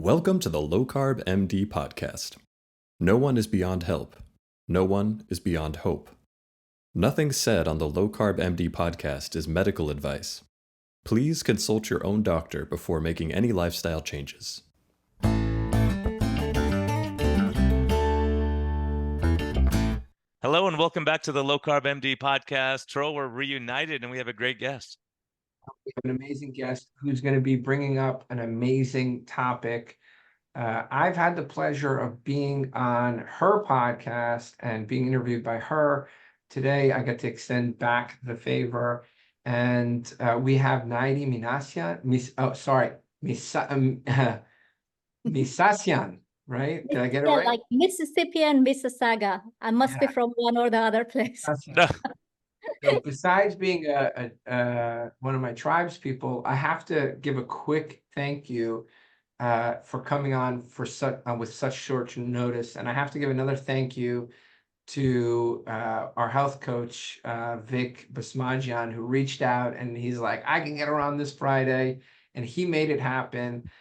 Welcome to the Low Carb MD Podcast. No one is beyond help. No one is beyond hope. Nothing said on the Low Carb MD Podcast is medical advice. Please consult your own doctor before making any lifestyle changes. Hello and welcome back to the Low Carb MD Podcast. Tro, we're reunited and we have a great guest. We have an amazing guest who's going to be bringing up an amazing topic. I've had the pleasure of being on her podcast and being interviewed by her. Miday, I get to extend back the favor. And we have Nayiri Mississian, right? Did I get it right? Like Mississippian, Mississauga. I must be from one or the other place. So besides being one of my tribes people, I have to give a quick thank you for coming on with such short notice. And I have to give another thank you to our health coach, Vic Basmajian, who reached out and he's like, I can get her on this Friday. And he made it happen.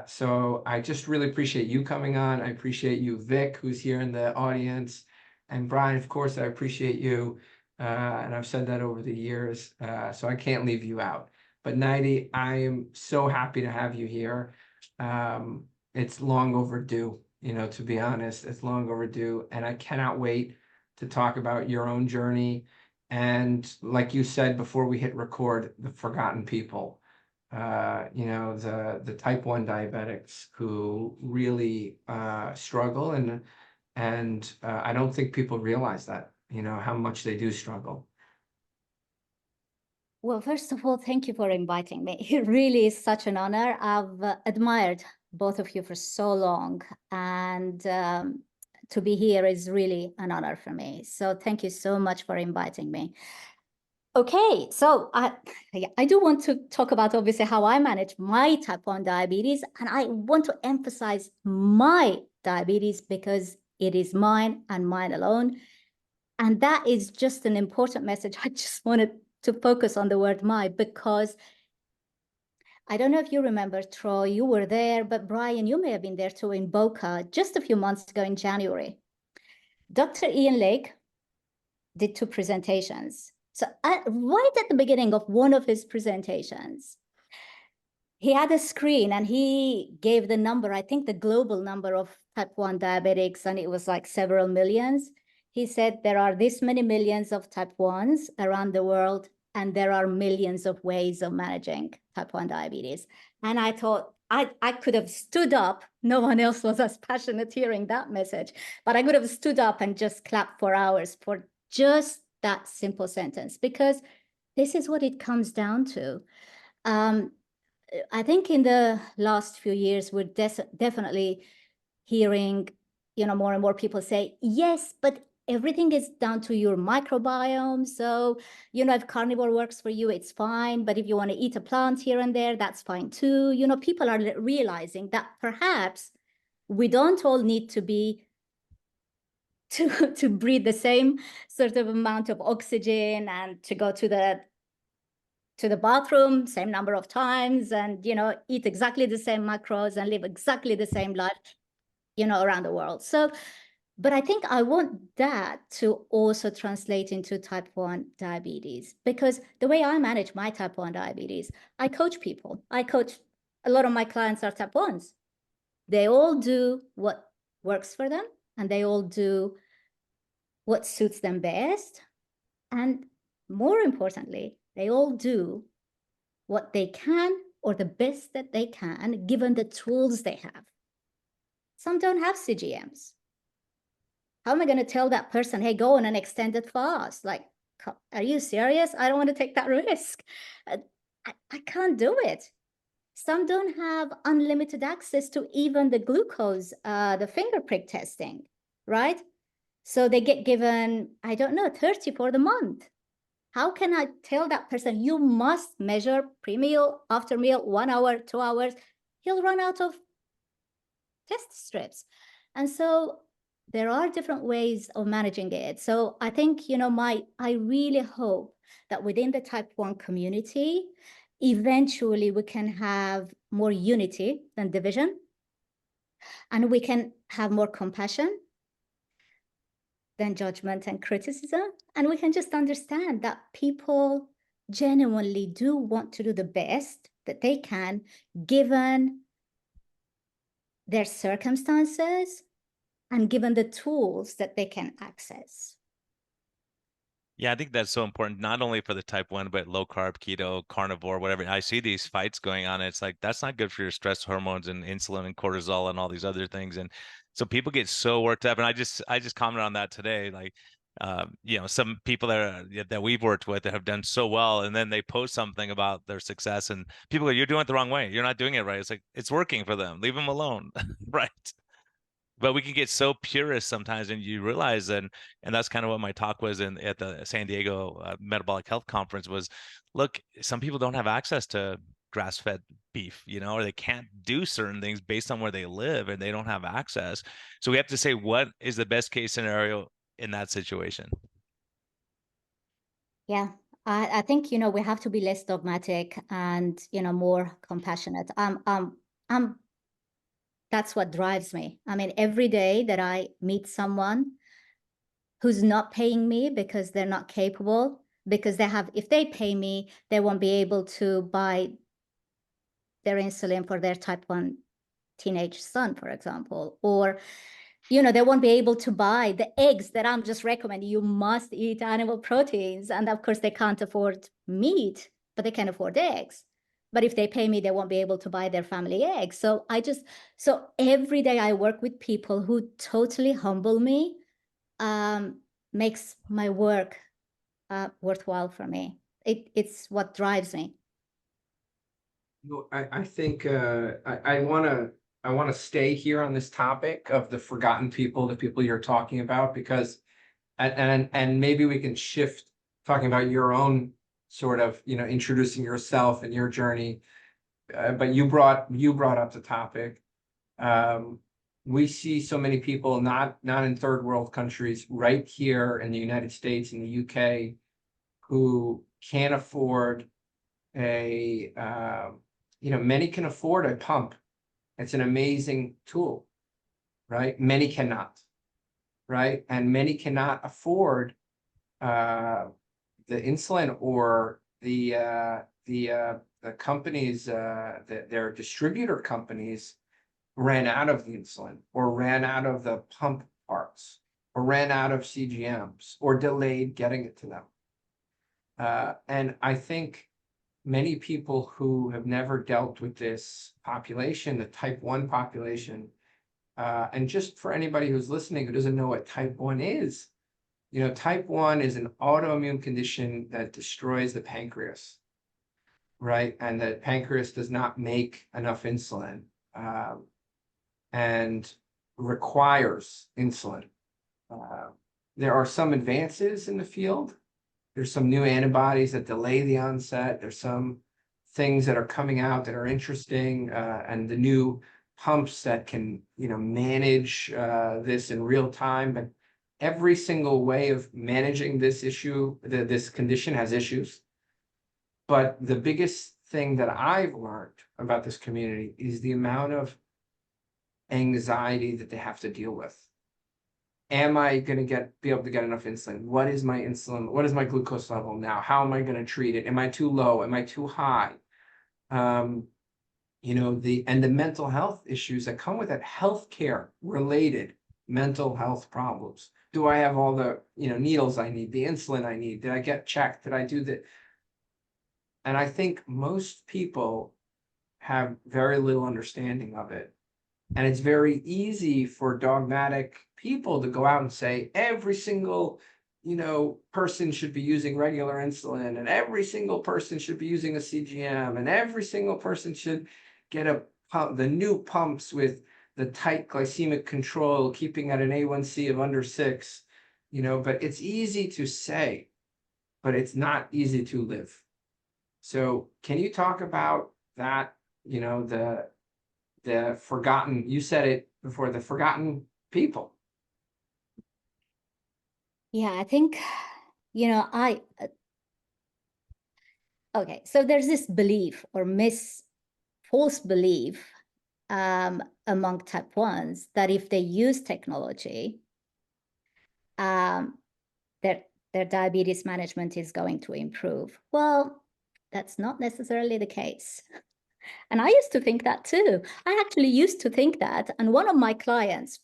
So I just really appreciate you coming on. I appreciate you, Vic, who's here in the audience. And Brian, of course, I appreciate you. And I've said that over the years, so I can't leave you out. But Nayiri, I am so happy to have you here. It's long overdue, to be honest, it's long overdue. And I cannot wait to talk about your own journey. And like you said before we hit record, the forgotten people, the type 1 diabetics who really struggle. And I don't think people realize that. How much they do struggle. Well, first of all, thank you for inviting me. It really is such an honor. I've admired both of you for so long, and to be here is really an honor for me. So thank you so much for inviting me. Okay, so I do want to talk about obviously how I manage my type 1 diabetes, and I want to emphasize my diabetes because it is mine and mine alone. And that is just an important message. I just wanted to focus on the word my, because I don't know if you remember, Troy, you were there, but Brian, you may have been there too in Boca just a few months ago in January. Dr. Ian Lake did 2 presentations. So right at the beginning of one of his presentations, he had a screen and he gave the number, I think the global number of type 1 diabetics, and it was like several millions. He said there are this many millions of type 1s around the world, and there are millions of ways of managing type 1 diabetes. And I thought I could have stood up. No one else was as passionate hearing that message, but I could have stood up and just clapped for hours for just that simple sentence, because this is what it comes down to. I think in the last few years, we're definitely hearing, more and more people say, yes, but everything is down to your microbiome. So, if carnivore works for you, it's fine. But if you want to eat a plant here and there, that's fine too. People are realizing that perhaps we don't all need to be to breathe the same sort of amount of oxygen and to go to the bathroom same number of times and, eat exactly the same macros and live exactly the same life, around the world. So, but I think I want that to also translate into type 1 diabetes, because the way I manage my type 1 diabetes, I coach people. A lot of my clients are type 1s. They all do what works for them, and they all do what suits them best. And more importantly, they all do what they can, or the best that they can, given the tools they have. Some don't have CGMs. How am I going to tell that person, hey, go on an extended fast? Like, are you serious? I don't want to take that risk. I can't do it. Some don't have unlimited access to even the glucose, the finger prick testing, right? So they get given, 30 for the month. How can I tell that person, you must measure pre-meal, after meal, 1 hour, 2 hours? He'll run out of test strips. And so there are different ways of managing it. So I think, I really hope that within the type 1 community, eventually we can have more unity than division. And we can have more compassion than judgment and criticism. And we can just understand that people genuinely do want to do the best that they can, given their circumstances and given the tools that they can access. Yeah, I think that's so important, not only for the type 1, but low carb, keto, carnivore, whatever. I see these fights going on. It's like, that's not good for your stress hormones and insulin and cortisol and all these other things. And so people get so worked up. And I just commented on that today. Like, some people that we've worked with that have done so well, and then they post something about their success, and people go, "You're doing it the wrong way. You're not doing it right." It's like, it's working for them. Leave them alone, right? But we can get so purist sometimes, and you realize, and that's kind of what my talk was at the San Diego Metabolic Health Conference was, look, some people don't have access to grass-fed beef, or they can't do certain things based on where they live, and they don't have access. So we have to say, what is the best case scenario in that situation? Yeah, I think, we have to be less dogmatic and, more compassionate. That's what drives me. I mean, every day that I meet someone who's not paying me because they're not capable, because if they pay me, they won't be able to buy their insulin for their type 1 teenage son, for example, or, they won't be able to buy the eggs that I'm just recommending. You must eat animal proteins. And of course, they can't afford meat, but they can afford eggs. But if they pay me, they won't be able to buy their family eggs. So every day I work with people who totally humble me, makes my work worthwhile for me. It's what drives me. I think I want to stay here on this topic of the forgotten people, the people you're talking about, because and maybe we can shift talking about your own sort of introducing yourself and your journey. But you brought up the topic. We see so many people not in third world countries, right here in the United States, in the UK, who can't afford many can afford a pump. It's an amazing tool, right? Many cannot, right? And many cannot afford the insulin, or the companies, their distributor companies ran out of the insulin, or ran out of the pump parts, or ran out of CGMs, or delayed getting it to them. And I think many people who have never dealt with this population, the type 1 population, and just for anybody who's listening who doesn't know what type 1 is, type 1 is an autoimmune condition that destroys the pancreas, right? And the pancreas does not make enough insulin, and requires insulin. There are some advances in the field. There's some new antibodies that delay the onset. There's some things that are coming out that are interesting, and the new pumps that can, manage this in real time. But every single way of managing this issue, this condition, has issues. But the biggest thing that I've learned about this community is the amount of anxiety that they have to deal with. Am I going to be able to get enough insulin? What is my insulin? What is my glucose level now? How am I going to treat it? Am I too low? Am I too high? The mental health issues that come with it, healthcare related mental health problems. Do I have all the, needles I need, the insulin I need? Did I get checked? Did I do that? And I think most people have very little understanding of it. And it's very easy for dogmatic people to go out and say every single, person should be using regular insulin, and every single person should be using a CGM, and every single person should get the new pumps with the tight glycemic control, keeping at an A1C of under 6, but it's easy to say, but it's not easy to live. So can you talk about that, the forgotten, you said it before, the forgotten people? Yeah, I think, okay, so there's this belief or false belief among type 1s that if they use technology, their diabetes management is going to improve. Well, that's not necessarily the case. And I used to think that too. I actually used to think that. And one of my clients,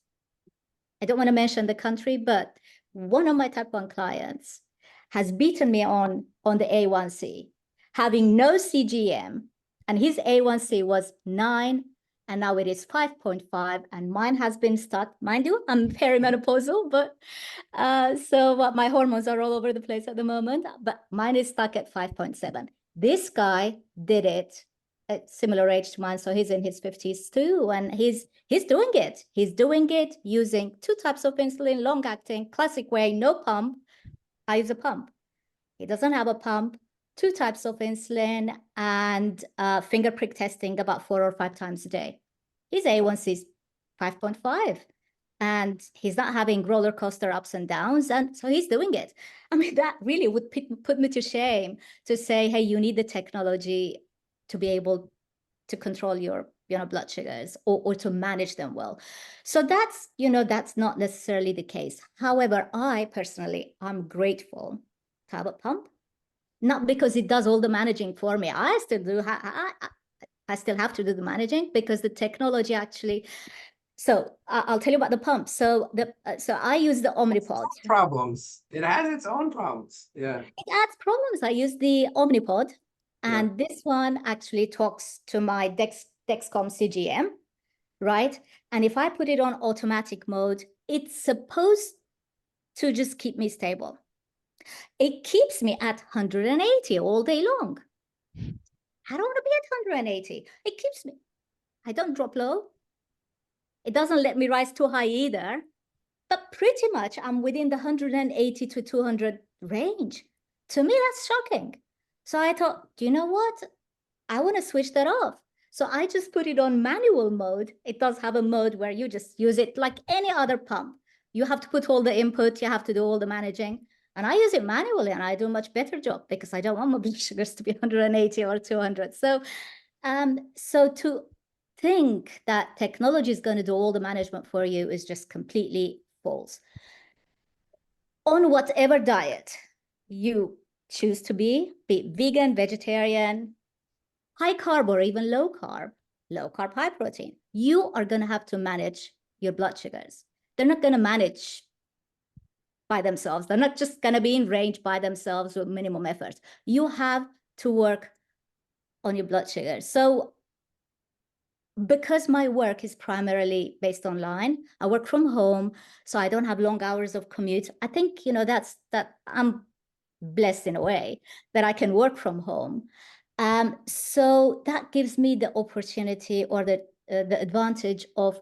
I don't want to mention the country, but one of my type 1 clients has beaten me on the A1C, having no CGM, and his A1C was 9, and now it is 5.5, and mine has been stuck. Mind you, I'm perimenopausal, but so my hormones are all over the place at the moment, but mine is stuck at 5.7. This guy did it at similar age to mine, so he's in his 50s too, and he's doing it. He's doing it using 2 types of insulin, long-acting, classic way, no pump. I use a pump. He doesn't have a pump, 2 types of insulin, and finger prick testing about 4 or 5 times a day. His A1C is 5.5, and he's not having roller coaster ups and downs, and so he's doing it. I mean, that really would put me to shame to say, hey, you need the technology to be able to control your blood sugars or to manage them well. So that's, that's not necessarily the case. However, I personally, I'm grateful to have a pump, not because it does all the managing for me. I still do. I still have to do the managing because the technology actually. So I'll tell you about the pump. So I use the Omnipod. Problems. It has its own problems. Yeah. It adds problems. I use the Omnipod, and this one actually talks to my Dexcom CGM, right? And if I put it on automatic mode, it's supposed to just keep me stable. It keeps me at 180 all day long. I don't want to be at 180. It keeps me. I don't drop low. It doesn't let me rise too high either. But pretty much I'm within the 180 to 200 range. To me, that's shocking. So I thought, you know what? I want to switch that off. So I just put it on manual mode. It does have a mode where you just use it like any other pump. You have to put all the input, you have to do all the managing. And I use it manually, and I do a much better job because I don't want my blood sugars to be 180 or 200. So to think that technology is going to do all the management for you is just completely false. On whatever diet you choose to be vegan, vegetarian, high carb, or even low carb, high protein, you are going to have to manage your blood sugars. They're not going to manage by themselves. They're not just going to be in range by themselves with minimum effort. You have to work on your blood sugar. So because my work is primarily based online, I work from home, so I don't have long hours of commute. I think, that I'm blessed in a way that I can work from home. So that gives me the opportunity or the advantage of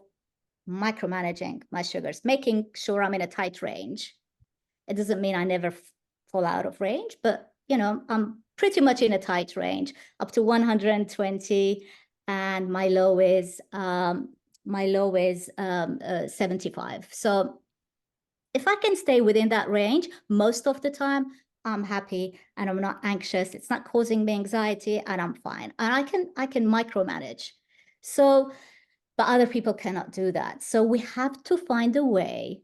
micromanaging my sugars, making sure I'm in a tight range. It doesn't mean I never fall out of range, but I'm pretty much in a tight range, up to 120, and my low is 75. So if I can stay within that range most of the time, I'm happy and I'm not anxious. It's not causing me anxiety, and I'm fine. And I can micromanage. So, but other people cannot do that. So we have to find a way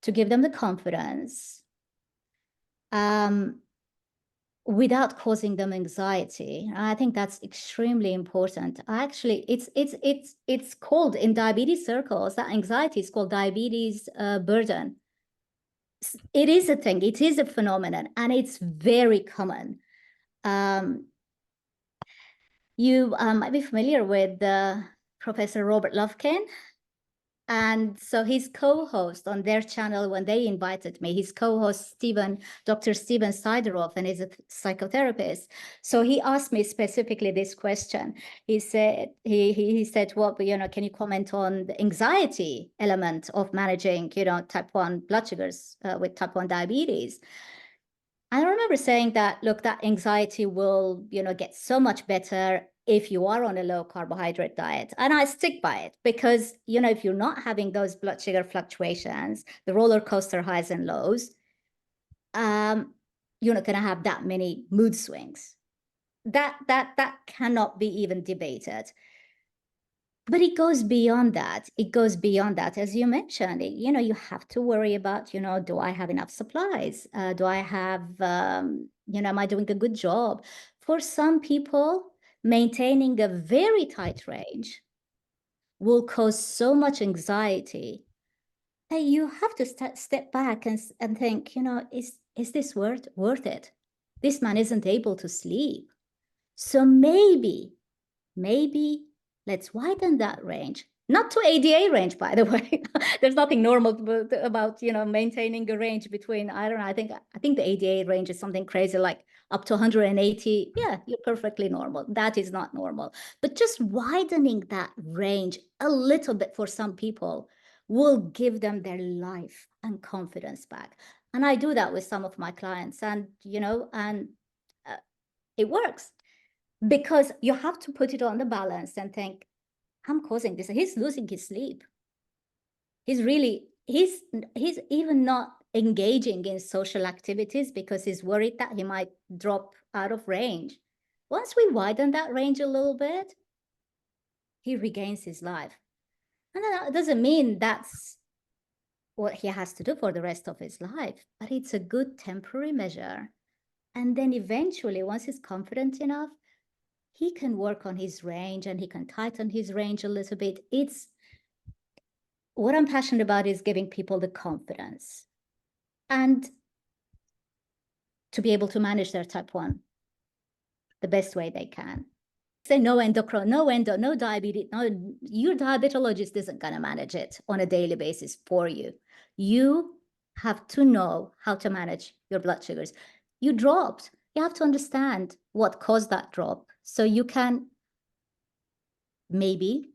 to give them the confidence without causing them anxiety. I think that's extremely important. Actually, it's called in diabetes circles, that anxiety is called diabetes burden. It is a thing. It is a phenomenon, and it's very common. You might be familiar with Professor Robert Lufkin. And so his co-host on their channel, when they invited me, his co-host, Dr. Steven Sideroff, and he's a psychotherapist. So he asked me specifically this question. He said, he said, well, can you comment on the anxiety element of managing, type 1 blood sugars with type 1 diabetes? I remember saying that, look, that anxiety will, get so much better if you are on a low carbohydrate diet. And I stick by it because, if you're not having those blood sugar fluctuations, the roller coaster highs and lows, you're not going to have that many mood swings. That cannot be even debated. But it goes beyond that. It goes beyond that. As you mentioned, you have to worry about, do I have enough supplies? Do I have, am I doing a good job? For some people, maintaining a very tight range will cause so much anxiety that you have to step back and think, is this worth it? This man isn't able to sleep. So maybe let's widen that range. Not to ADA range, by the way. There's nothing normal about maintaining a range between, I don't know, I think the ADA range is something crazy like up to 180. Yeah, you're perfectly normal. That is not normal. But just widening that range a little bit for some people will give them their life and confidence back. And I do that with some of my clients, and it works. Because you have to put it on the balance and think, I'm causing this. He's losing his sleep. He's even not engaging in social activities because he's worried that he might drop out of range. Once we widen that range a little bit, he regains his life. And that doesn't mean that's what he has to do for the rest of his life, but it's a good temporary measure. And then eventually, once he's confident enough, he can work on his range and he can tighten his range a little bit. It's what I'm passionate about is giving people the confidence and to be able to manage their type 1 the best way they can. Say no endocrine, no diabetes, your diabetologist isn't going to manage it on a daily basis for you. You have to know how to manage your blood sugars. You dropped. You have to understand what caused that drop. So you can maybe,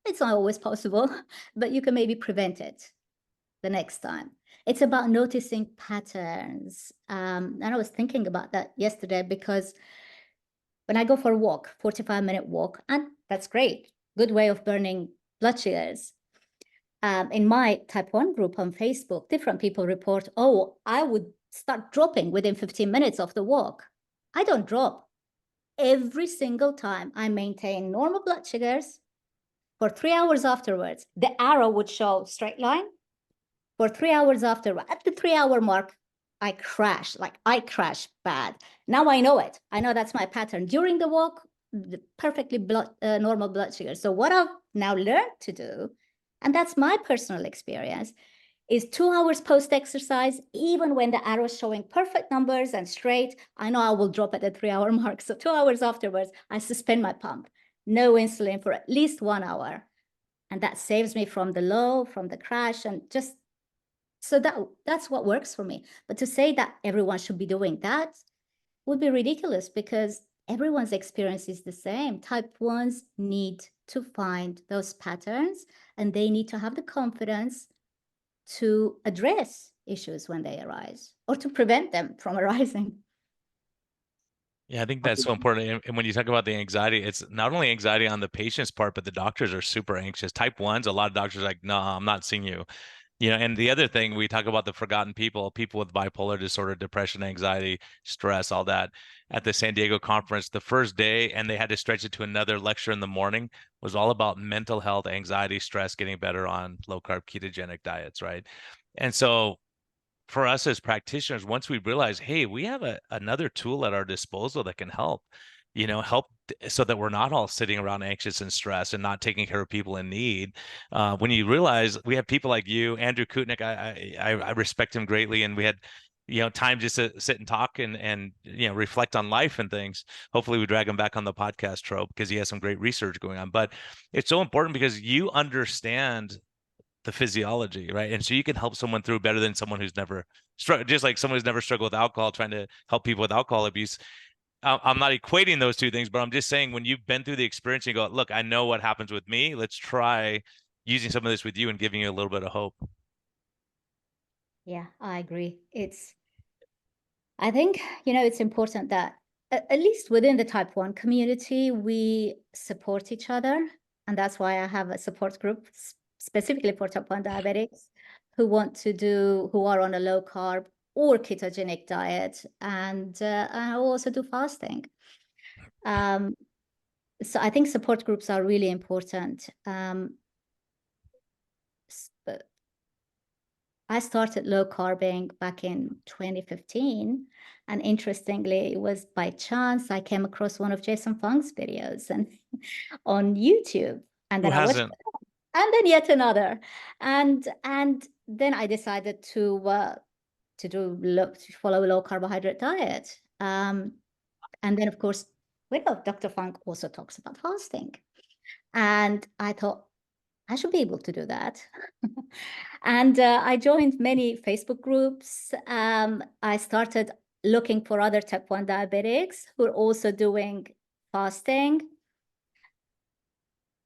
it's not always possible, but you can maybe prevent it the next time. It's about noticing patterns. And I was thinking about that yesterday because when I go for a walk, 45-minute walk, and that's great, good way of burning blood sugars. In my type 1 group on Facebook, different people report, I would start dropping within 15 minutes of the walk. I don't drop. Every single time I maintain normal blood sugars for 3 hours afterwards, the arrow would show straight line. For 3 hours after, at the 3-hour mark, I crash bad. Now I know it. I know that's my pattern. During the walk, perfectly normal blood sugar. So what I've now learned to do, and that's my personal experience, is 2 hours post-exercise, even when the arrow is showing perfect numbers and straight, I know I will drop at the 3-hour mark. So 2 hours afterwards, I suspend my pump. No insulin for at least 1 hour. And that saves me from the low, from the crash, and just, so that's what works for me. But to say that everyone should be doing that would be ridiculous because everyone's experience is the same. Type 1s need to find those patterns and they need to have the confidence to address issues when they arise or to prevent them from arising. Yeah, I think that's so important. And when you talk about the anxiety, it's not only anxiety on the patient's part, but the doctors are super anxious. Type 1s, a lot of doctors are like, no, I'm not seeing you. And the other thing, we talk about the forgotten people with bipolar disorder, depression, anxiety, stress, all that. At the San Diego conference, the first day, and they had to stretch it to another lecture in the morning, was all about mental health, anxiety, stress, getting better on low carb ketogenic diets, right? And so for us as practitioners, once we realize, hey, we have another tool at our disposal that can help so that we're not all sitting around anxious and stressed and not taking care of people in need. When you realize we have people like you, Andrew Kutnick, I respect him greatly, and we had time just to sit and talk and reflect on life and things. Hopefully we drag him back on the podcast, Trope, because he has some great research going on. But it's so important because you understand the physiology, right? And so you can help someone through better than someone who's never struggled, just like someone who's never struggled with alcohol, trying to help people with alcohol abuse. I'm not equating those two things, but I'm just saying when you've been through the experience, you go, look, I know what happens with me. Let's try using some of this with you and giving you a little bit of hope. Yeah, I agree. I think, it's important that at least within the type 1 community, we support each other. And that's why I have a support group specifically for type 1 diabetics who are on a low carb or ketogenic diet. And I also do fasting. So I think support groups are really important. But I started low carbing back in 2015. And interestingly, it was by chance I came across one of Jason Fung's videos and on YouTube. And Who then I watched hasn't? it, and then yet another. And then I decided to follow a low carbohydrate diet. And then of course, Dr. Fung also talks about fasting. And I thought, I should be able to do that. And I joined many Facebook groups. I started looking for other type 1 diabetics who are also doing fasting.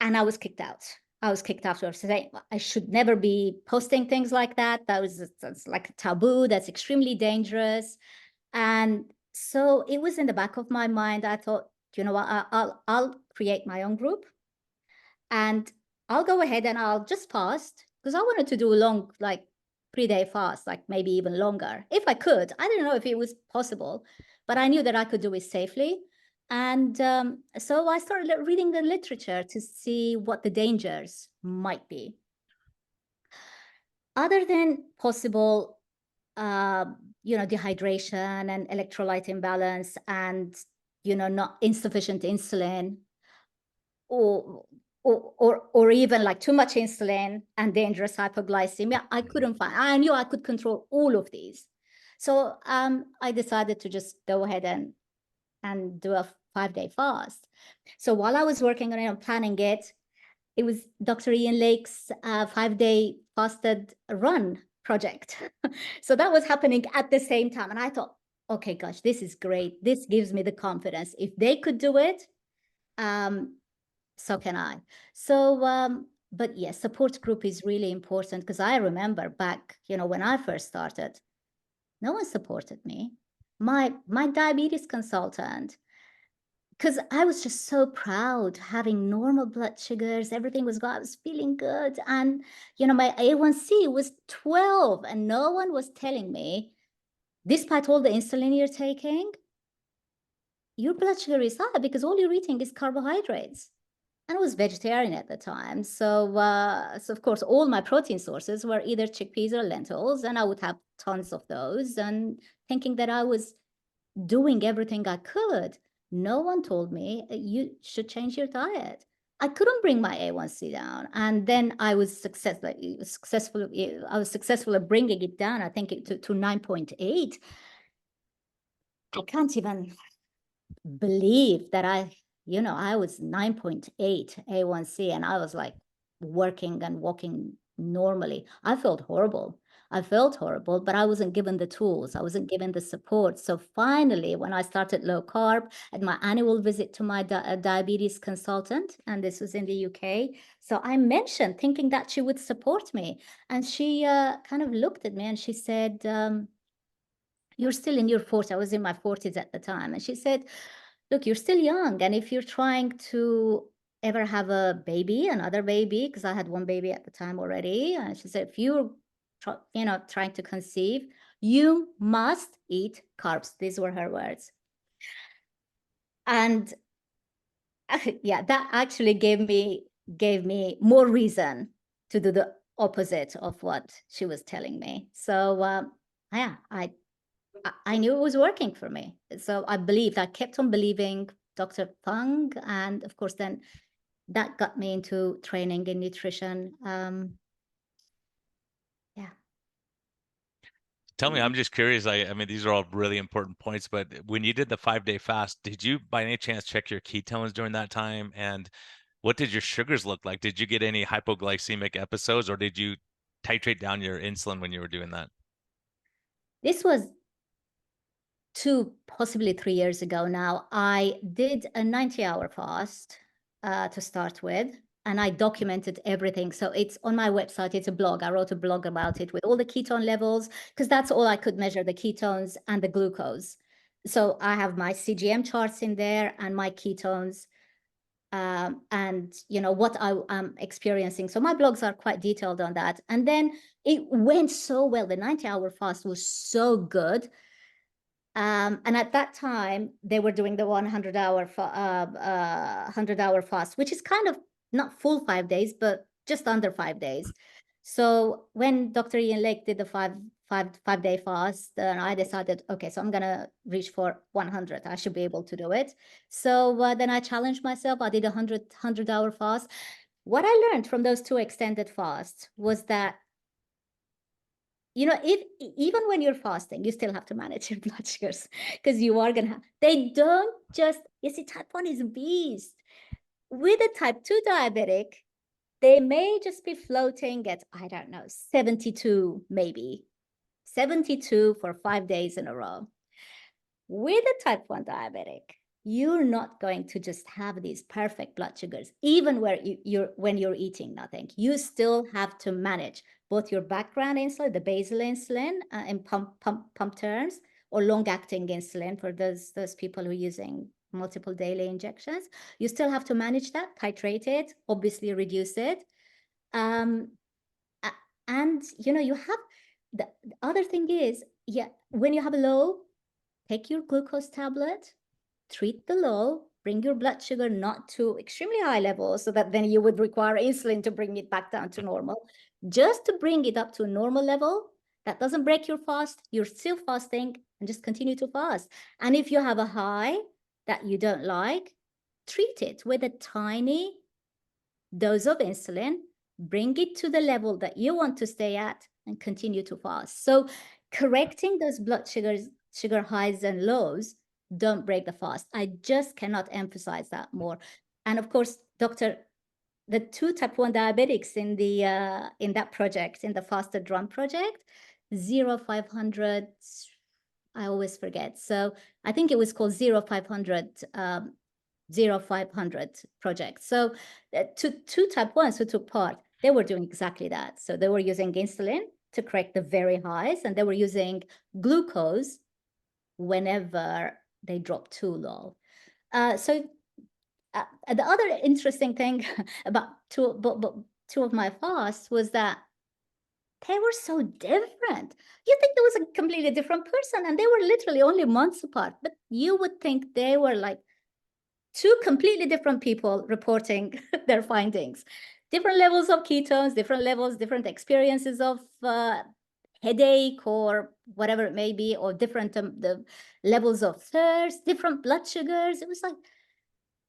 And I was kicked out. I was kicked out for saying I should never be posting things like that. That's like a taboo. That's extremely dangerous. And so it was in the back of my mind. I thought, you know what, I'll create my own group. And I'll go ahead and I'll just fast, because I wanted to do a long, like 3-day fast, like maybe even longer, if I could. I didn't know if it was possible, but I knew that I could do it safely. And so I started reading the literature to see what the dangers might be. Other than possible, dehydration and electrolyte imbalance and, not insufficient insulin, or even like too much insulin and dangerous hypoglycemia, I couldn't find. I knew I could control all of these. So I decided to just go ahead and do a 5-day fast. So while I was working on it and planning it, it was Dr. Ian Lake's 5-day fasted run project. So that was happening at the same time. And I thought, okay, gosh, this is great. This gives me the confidence. If they could do it, so can I. So, but yes, support group is really important, because I remember back, when I first started, no one supported me. My diabetes consultant, because I was just so proud having normal blood sugars, everything was good, I was feeling good. And, my A1C was 12, and no one was telling me, despite all the insulin you're taking, your blood sugar is high because all you're eating is carbohydrates. And I was vegetarian at the time. So of course, all my protein sources were either chickpeas or lentils, and I would have tons of those, and thinking that I was doing everything I could. No one told me you should change your diet. I couldn't bring my A1C down. And then I was successful at bringing it down, I think to 9.8. I can't even believe that I was 9.8 A1C, and I was like working and walking normally. I felt horrible, but I wasn't given the tools. I wasn't given the support. So finally, when I started low carb at my annual visit to my diabetes consultant, and this was in the UK, so I mentioned thinking that she would support me. And she kind of looked at me and she said, you're still in your 40s. I was in my 40s at the time. And she said, look, you're still young. And if you're trying to ever have another baby, because I had one baby at the time already. And she said, if you're, trying to conceive, you must eat carbs. These were her words. And yeah, that actually gave me more reason to do the opposite of what she was telling me. So yeah, I knew it was working for me. So I kept on believing Dr. Fung. And of course, then that got me into training in nutrition. Yeah. Tell me, I'm just curious. I mean, these are all really important points, but when you did the 5-day fast, did you by any chance check your ketones during that time? And what did your sugars look like? Did you get any hypoglycemic episodes, or did you titrate down your insulin when you were doing that? This was 2, possibly 3 years ago now. I did a 90-hour fast to start with, and I documented everything. So it's on my website. It's a blog. I wrote a blog about it with all the ketone levels, because that's all I could measure, the ketones and the glucose. So I have my CGM charts in there and my ketones, and what I'm experiencing. So my blogs are quite detailed on that. And then it went so well. The 90-hour fast was so good And at that time, they were doing the 100-hour fast, which is kind of not full 5 days, but just under 5 days. So when Dr. Ian Lake did the five-day fast, then I decided, okay, so I'm gonna reach for 100. I should be able to do it. So then I challenged myself. I did a 100-hour fast. What I learned from those 2 extended fasts was that, you know, even when you're fasting, you still have to manage your blood sugars, because you are gonna have, they don't just, you see, type 1 is a beast. With a type 2 diabetic, they may just be floating at, I don't know, 72, maybe 72 for 5 days in a row. With a type 1 diabetic, you're not going to just have these perfect blood sugars, even where when you're eating nothing. You still have to manage both your background insulin, the basal insulin in pump terms, or long-acting insulin for those people who are using multiple daily injections. You still have to manage that, titrate it, obviously reduce it. And, you know, you have, the other thing is, yeah, when you have a low, take your glucose tablet, treat the low, bring your blood sugar not to extremely high levels, so that then you would require insulin to bring it back down to normal, just to bring it up to a normal level. That doesn't break your fast. You're still fasting, and just continue to fast. And if you have a high that you don't like, treat it with a tiny dose of insulin, bring it to the level that you want to stay at, and continue to fast. So correcting those blood sugar highs and lows don't break the fast. I just cannot emphasize that more. And of course, the 2 type 1 diabetics in that project, in the Fasted Run project, 0500, I always forget. So I think it was called 0500 project. So two type 1s who took part, they were doing exactly that. So they were using insulin to correct the very highs, and they were using glucose whenever they dropped too low. So the other interesting thing about two of my fasts was that they were so different. You think there was a completely different person, and they were literally only months apart, but you would think they were like 2 completely different people reporting their findings. Different levels of ketones, different levels, different experiences of headache or whatever it may be, or different the levels of thirst, different blood sugars. It was like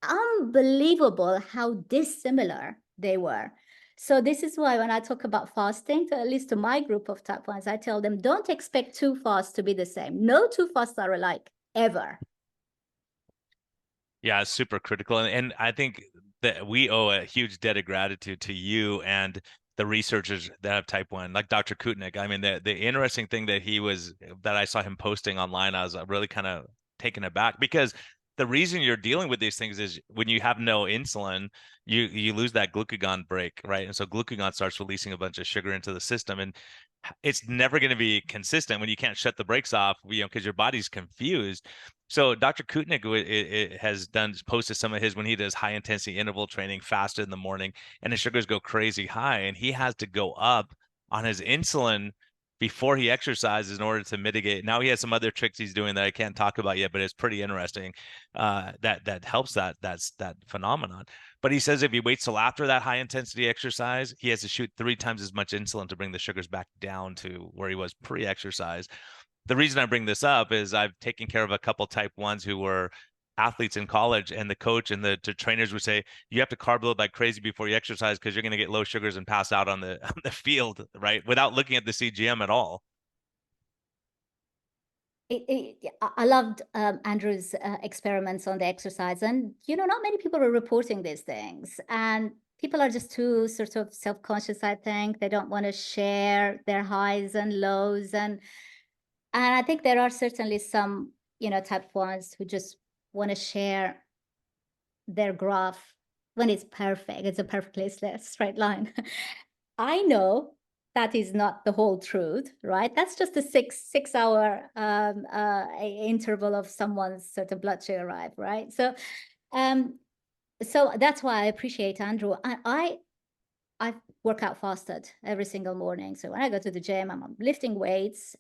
unbelievable how dissimilar they were. So this is why when I talk about fasting, at least to my group of type 1s, I tell them, don't expect 2 fasts to be the same. No 2 fasts are alike, ever. Yeah, it's super critical. And I think that we owe a huge debt of gratitude to you and the researchers that have type 1, like Dr. Kutnick. I mean, the interesting thing that I saw him posting online, I was really kind of taken aback, because the reason you're dealing with these things is when you have no insulin, you lose that glucagon break, right? And so glucagon starts releasing a bunch of sugar into the system, and it's never going to be consistent when you can't shut the brakes off, because your body's confused. So Dr. Kutnick has posted some of his when he does high intensity interval training fasted in the morning, and his sugars go crazy high, and he has to go up on his insulin before he exercises in order to mitigate. Now he has some other tricks he's doing that I can't talk about yet, but it's pretty interesting. That helps that phenomenon. But he says if he waits till after that high intensity exercise, he has to shoot 3 times as much insulin to bring the sugars back down to where he was pre-exercise. The reason I bring this up is I've taken care of a couple type 1s who were athletes in college, and the coach and the trainers would say, you have to carb load like crazy before you exercise, because you're going to get low sugars and pass out on the field, right? Without looking at the CGM at all. I loved Andrew's experiments on the exercise, and not many people are reporting these things, and people are just too sort of self-conscious. I think they don't want to share their highs and lows, and I think there are certainly some type 1s who just want to share their graph when it's perfect. It's a perfectly straight line. I know that is not the whole truth, right? That's just a six-hour interval of someone's sort of blood sugar rise, right? So that's why I appreciate Andrew. I work out fasted every single morning. So when I go to the gym, I'm lifting weights.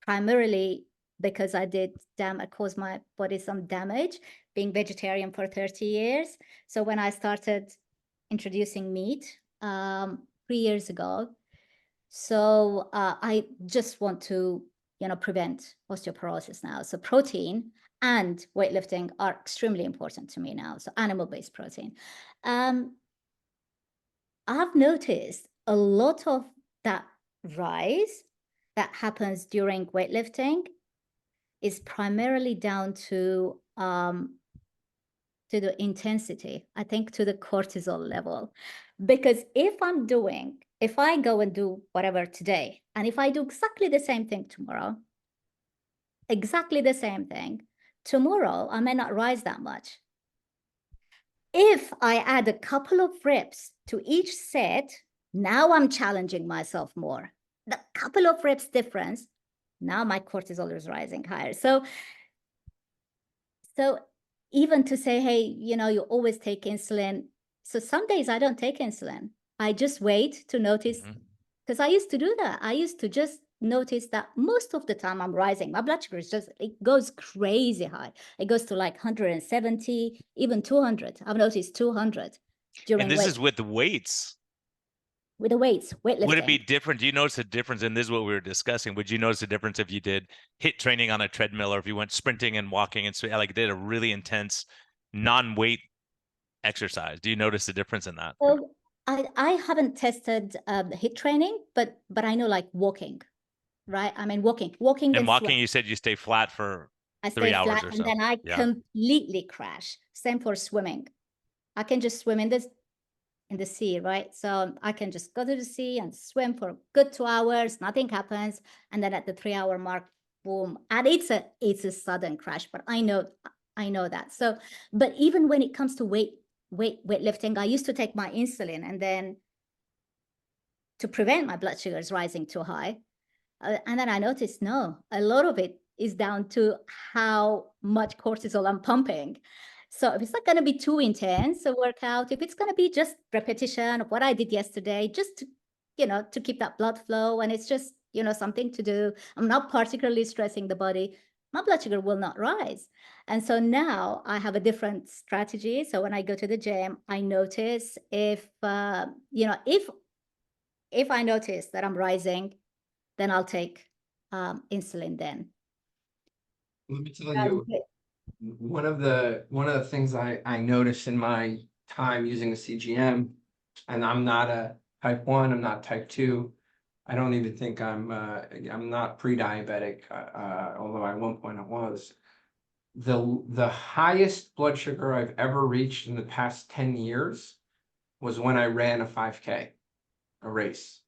primarily because I caused my body some damage being vegetarian for 30 years. So when I started introducing meat 3 years ago, so I just want to, prevent osteoporosis now. So protein and weightlifting are extremely important to me now. So animal-based protein. I've noticed a lot of that rise that happens during weightlifting is primarily down to the intensity, I think, to the cortisol level. Because if I go and do whatever today, and if I do exactly the same thing tomorrow, tomorrow I may not rise that much. If I add a couple of reps to each set, now I'm challenging myself more. The couple of reps difference, now my cortisol is rising higher. So even to say, hey, you always take insulin. So some days I don't take insulin. I just wait to notice, because I used to do that. I used to just notice that most of the time I'm rising. My blood sugar it goes crazy high. It goes to like 170, even 200. I've noticed 200 during And this is with the weights. With the weights, weightlifting. Would it be different? Do you notice a difference? And this is what we were discussing. Would you notice a difference if you did HIIT training on a treadmill, or if you went sprinting and walking and like did a really intense non-weight exercise? Do you notice a difference in that? So I haven't tested HIIT training, but I know like walking, right? I mean, walking and walking, swim. You said you stay flat for I 3 stay hours flat, or so. and then I completely crash. Same for swimming. I can just swim in the sea, right? So I can just go to the sea and swim for a good 2 hours, nothing happens, and then at the 3-hour mark, boom. And it's a sudden crash, but I know that. So, but even when it comes to weightlifting, I used to take my insulin, and then to prevent my blood sugars rising too high. And then I noticed, no, a lot of it is down to how much cortisol I'm pumping. So if it's not going to be too intense a workout, if it's going to be just repetition of what I did yesterday, just to, to keep that blood flow, and it's just, something to do, I'm not particularly stressing the body, my blood sugar will not rise. And so now I have a different strategy. So when I go to the gym, I notice if I notice that I'm rising, then I'll take insulin then. Let me tell you, one of the things I noticed in my time using a CGM, and I'm not a type 1, I'm not type 2. I don't even think I'm not pre-diabetic, although at one point I was. The highest blood sugar I've ever reached in the past 10 years was when I ran a 5K, a race.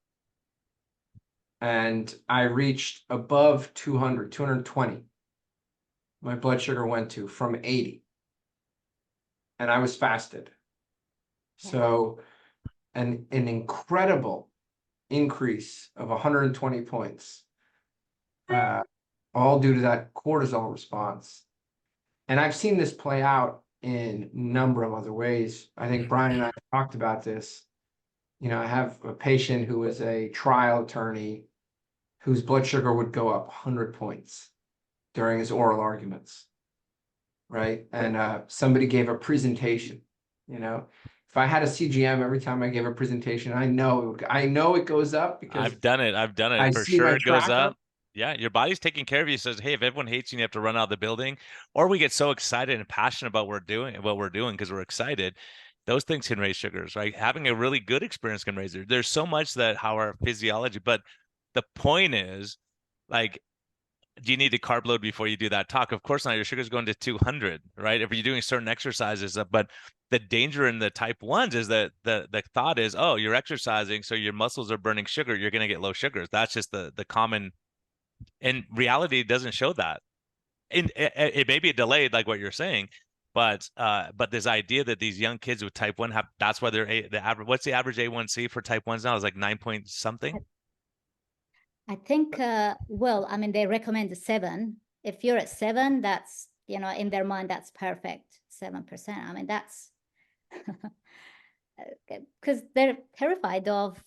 And I reached above 220. My blood sugar went to from 80. And I was fasted. So an incredible increase of 120 points, all due to that cortisol response. And I've seen this play out in a number of other ways. I think Brian and I have talked about this. I have a patient who was a trial attorney whose blood sugar would go up 100 points during his oral arguments, right? And somebody gave a presentation, If I had a CGM every time I gave a presentation, I know it goes up because I've done it I for see sure. my It goes tracker. up. Yeah, your body's taking care of you. Says, hey, if everyone hates you, you have to run out of the building. Or we get so excited and passionate about what we're doing because we're excited. Those things can raise sugars, right? Having a really good experience can raise it. There's so much that how our physiology, but the point is, like, do you need to carb load before you do that talk? Of course not. Your sugar's going to 200, right? If you're doing certain exercises, but the danger in the type 1s is that the thought is, oh, you're exercising, so your muscles are burning sugar, you're going to get low sugars. That's just the common, and reality doesn't show that. And it may be delayed, like what you're saying, but this idea that these young kids with type 1 have, that's why they're the average. What's the average A1C for type 1s now? Is like 9 point something. I think, well, I mean, they recommend 7. If you're at 7, that's, in their mind, that's perfect. 7%. I mean, that's because they're terrified of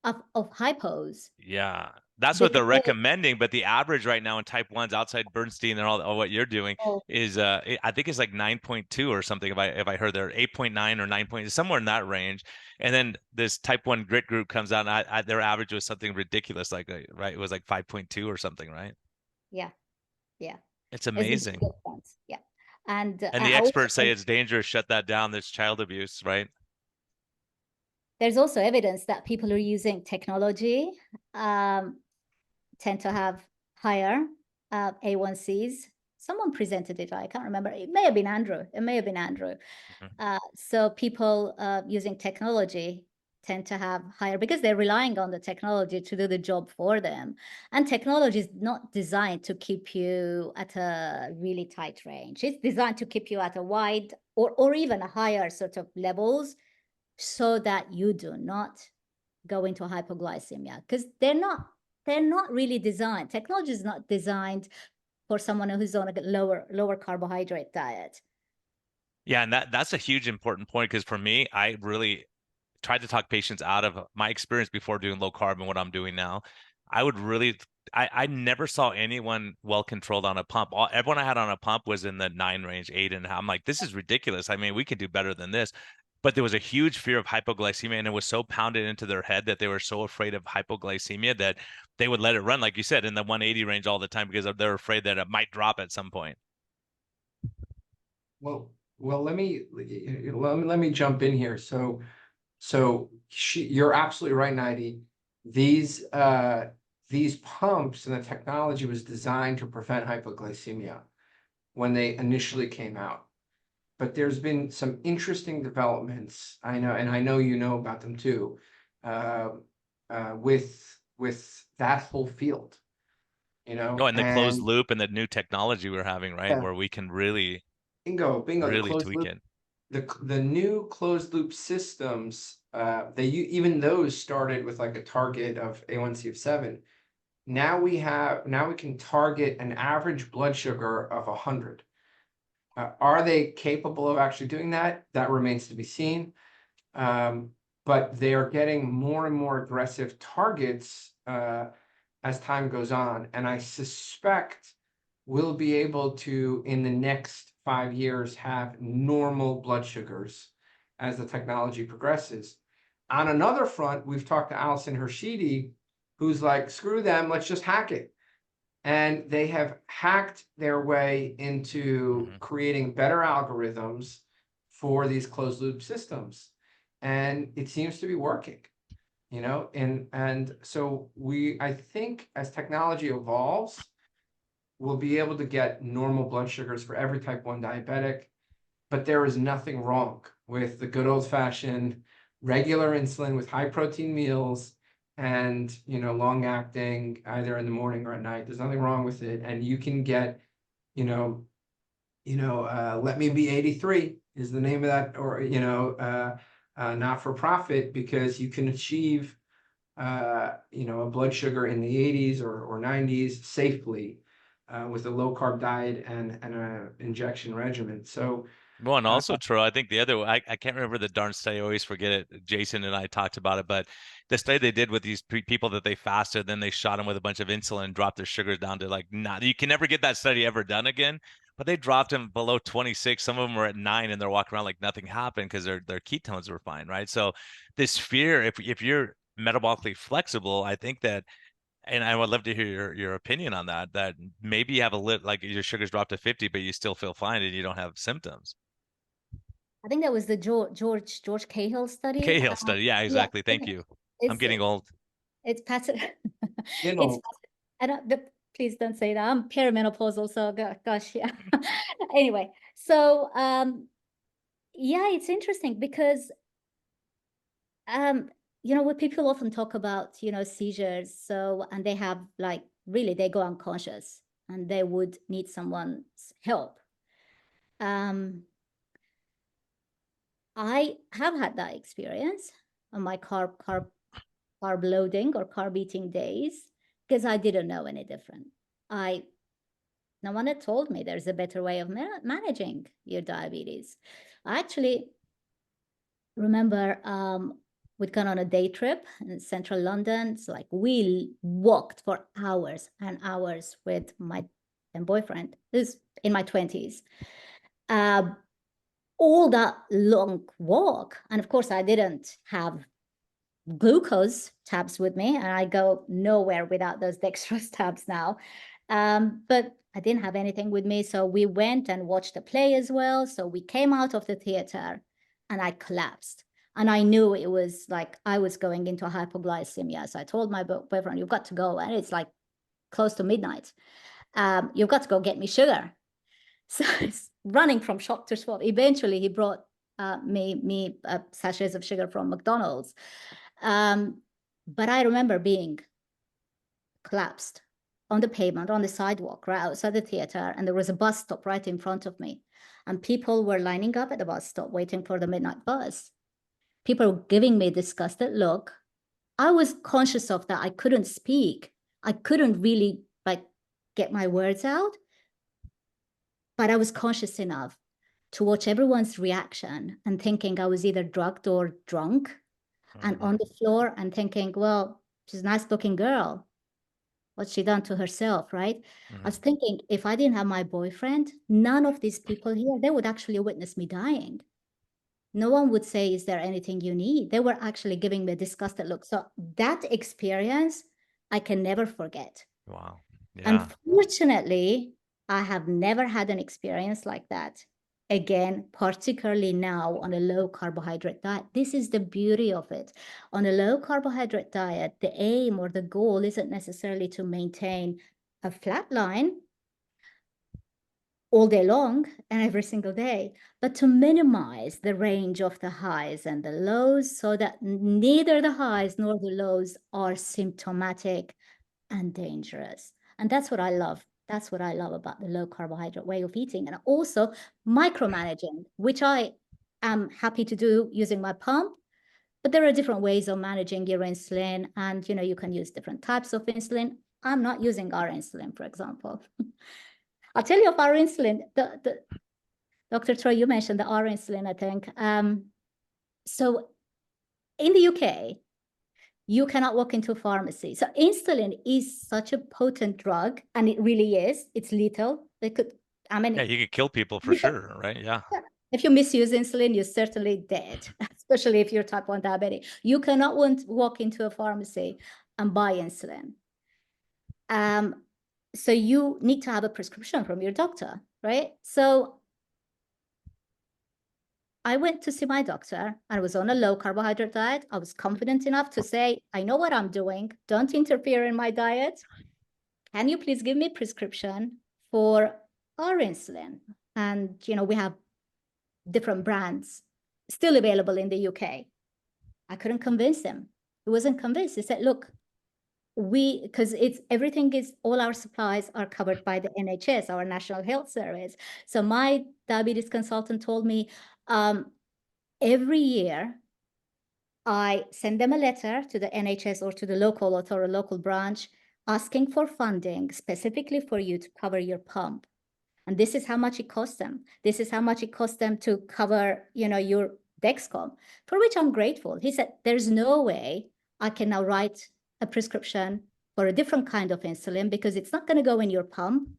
of hypos. Yeah, that's what they're Because, recommending. But the average right now in type 1s outside Bernstein and all what you're doing oh, is I think it's like 9.2 or something if I heard there 8.9 or 9 point somewhere in that range. And then this type 1 grit group comes out and their average was something ridiculous like right, it was like 5.2 or something, right? yeah, yeah. It's It's a big amazing. difference. Yeah. And And I the also experts say think it's dangerous, shut that down, there's child abuse, right? there's also evidence that people who are using technology tend to have higher A1Cs. Someone presented it, I can't remember. It may have been Andrew. It may have been Andrew. So people using technology tend to have higher because they're relying on the technology to do the job for them. And technology is not designed to keep you at a really tight range. It's designed to keep you at a wide or even a higher sort of levels so that you do not go into hypoglycemia, because they're not really designed. Technology is not designed for someone who's on a lower carbohydrate diet. Yeah, and that's a huge important point because for me, I really tried to talk patients out of my experience before doing low carb and what I'm doing now. I would really, I never saw anyone well controlled on a pump. Everyone I had on a pump was in the 9 range, 8.5. I'm like, this is ridiculous. I mean, we could do better than this. But there was a huge fear of hypoglycemia, and it was so pounded into their head that they were so afraid of hypoglycemia that they would let it run, like you said, in the 180 range all the time because they're afraid that it might drop at some point. Well, let me jump in here. So you're absolutely right, Nayiri. These pumps and the technology was designed to prevent hypoglycemia when they initially came out. But there's been some interesting developments. I know you know about them too, with that whole field. No, and the closed And loop and the new technology we're having, right, yeah, where we can really, bingo, the really closed tweak loop. it. The new closed loop systems, even those started with like a target of A1C of 7. Now we can target an average blood sugar of 100. Are they capable of actually doing that? That remains to be seen. But they are getting more and more aggressive targets as time goes on. And I suspect we'll be able to, in the next 5 years, have normal blood sugars as the technology progresses. On another front, we've talked to Alison Hershidi, who's like, screw them, let's just hack it. And they have hacked their way into creating better algorithms for these closed loop systems. And it seems to be working, and so I think as technology evolves, we'll be able to get normal blood sugars for every type 1 diabetic, but there is nothing wrong with the good old fashioned regular insulin with high protein meals and long acting either in the morning or at night. There's nothing wrong with it, and you can get Let Me Be 83 is the name of that, or not for profit, because you can achieve a blood sugar in the 80s or 90s safely with a low carb diet and an injection regimen. So Well, and also, Troy, I think the other, I can't remember the darn study. I always forget it. Jason and I talked about it, but the study they did with these people that they fasted, then they shot them with a bunch of insulin, dropped their sugars down to like not. You can never get that study ever done again. But they dropped them below 26. Some of them were at 9, and they're walking around like nothing happened because their ketones were fine, right? So this fear, if you're metabolically flexible, I think that, and I would love to hear your opinion on that. That maybe you have like your sugars dropped to 50, but you still feel fine and you don't have symptoms. I think that was the George Cahill study. Cahill study. Yeah, Yeah, exactly. Thank you. I'm it's getting old. it's passive. you It's know, I don't. Please don't say that. I'm perimenopausal, so gosh, yeah. Anyway, so yeah, it's interesting because when people often talk about seizures, so and they have like really they go unconscious and they would need someone's help. I have had that experience on my carb loading or carb eating days because I didn't know any different. No one had told me there's a better way of managing your diabetes. I actually remember we'd gone on a day trip in central London. So like we walked for hours and hours with my then boyfriend, who's in my 20s. All that long walk. And of course, I didn't have glucose tabs with me, and I go nowhere without those dextrose tabs now. But I didn't have anything with me. So we went and watched the play as well. So we came out of the theater and I collapsed. And I knew it was like I was going into hypoglycemia. So I told my boyfriend, you've got to go. And it's like close to midnight. You've got to go get me sugar. So it's running from shop to shop. Eventually, he brought me sachets of sugar from McDonald's. But I remember being collapsed on the pavement, on the sidewalk, right outside the theater, and there was a bus stop right in front of me. And people were lining up at the bus stop waiting for the midnight bus. People were giving me a disgusted look. I was conscious of that. I couldn't speak. I couldn't really like get my words out. But I was conscious enough to watch everyone's reaction and thinking I was either drugged or drunk, and on the floor and thinking, well, she's a nice looking girl. What's she done to herself, right? I was thinking, if I didn't have my boyfriend, none of these people here, they would actually witness me dying. No one would say, is there anything you need? They were actually giving me a disgusted look. So that experience, I can never forget. Wow. Yeah. Unfortunately, I have never had an experience like that again, particularly now on a low carbohydrate diet. This is the beauty of it. On a low carbohydrate diet, the aim or the goal isn't necessarily to maintain a flat line all day long and every single day, but to minimize the range of the highs and the lows so that neither the highs nor the lows are symptomatic and dangerous. And that's what I love. That's what I love about the low carbohydrate way of eating. And also micromanaging, which I am happy to do using my pump. But there are different ways of managing your insulin. And, you can use different types of insulin. I'm not using our insulin, for example. I'll tell you of our insulin. Dr. Troy, you mentioned the R insulin, I think. So in the UK, you cannot walk into a pharmacy. So insulin is such a potent drug, and it really is. It's lethal. Yeah, you could kill people for sure, right? Yeah. If you misuse insulin, you're certainly dead, especially if you're type 1 diabetic. You cannot walk into a pharmacy and buy insulin. So you need to have a prescription from your doctor, right? So I went to see my doctor. I was on a low carbohydrate diet. I was confident enough to say, I know what I'm doing. Don't interfere in my diet. Can you please give me a prescription for our insulin? And, we have different brands still available in the UK. I couldn't convince him. He wasn't convinced. He said, look, because all our supplies are covered by the NHS, our National Health Service. So my diabetes consultant told me, every year, I send them a letter to the NHS or to the local authority or local branch asking for funding specifically for you to cover your pump. And this is how much it costs them. This is how much it costs them to cover, your Dexcom, for which I'm grateful. He said, there's no way I can now write a prescription for a different kind of insulin because it's not going to go in your pump.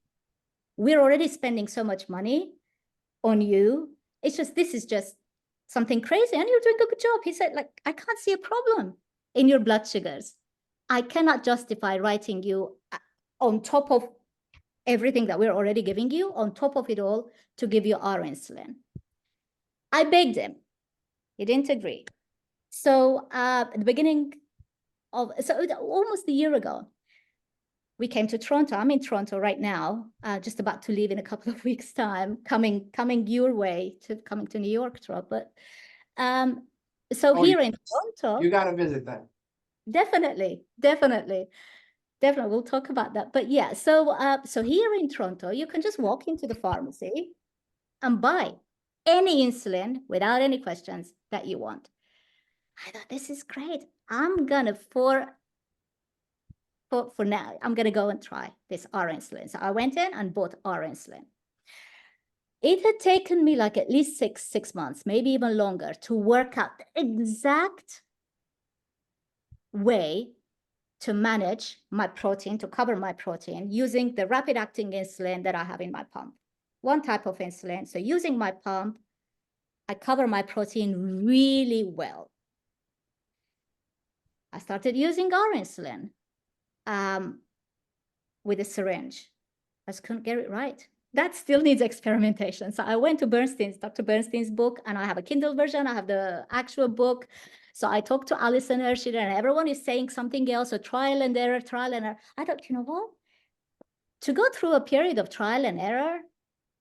We're already spending so much money on you. This is just something crazy, and you're doing a good job. He said, I can't see a problem in your blood sugars. I cannot justify writing you on top of everything that we're already giving you, on top of it all, to give you our insulin. I begged him. He didn't agree. So at the beginning of, almost a year ago, we came to Toronto. I'm in Toronto right now, just about to leave in a couple of weeks' time, coming your way coming to New York, Robert. Here in Toronto, you got to visit that. Definitely. We'll talk about that. But yeah, so here in Toronto, you can just walk into the pharmacy and buy any insulin without any questions that you want. I thought, this is great. I'm gonna for now, I'm gonna go and try this R insulin. So I went in and bought R insulin. It had taken me at least six months, maybe even longer, to work out the exact way to manage my protein, to cover my protein, using the rapid acting insulin that I have in my pump. One type of insulin. So using my pump, I cover my protein really well. I started using our insulin with a syringe. I just couldn't get it right. That still needs experimentation. So I went to Dr. Bernstein's book, and I have a Kindle version. I have the actual book. So I talked to Alison Hershey, and everyone is saying something else, so trial and error, trial and error. I thought, you know what? To go through a period of trial and error,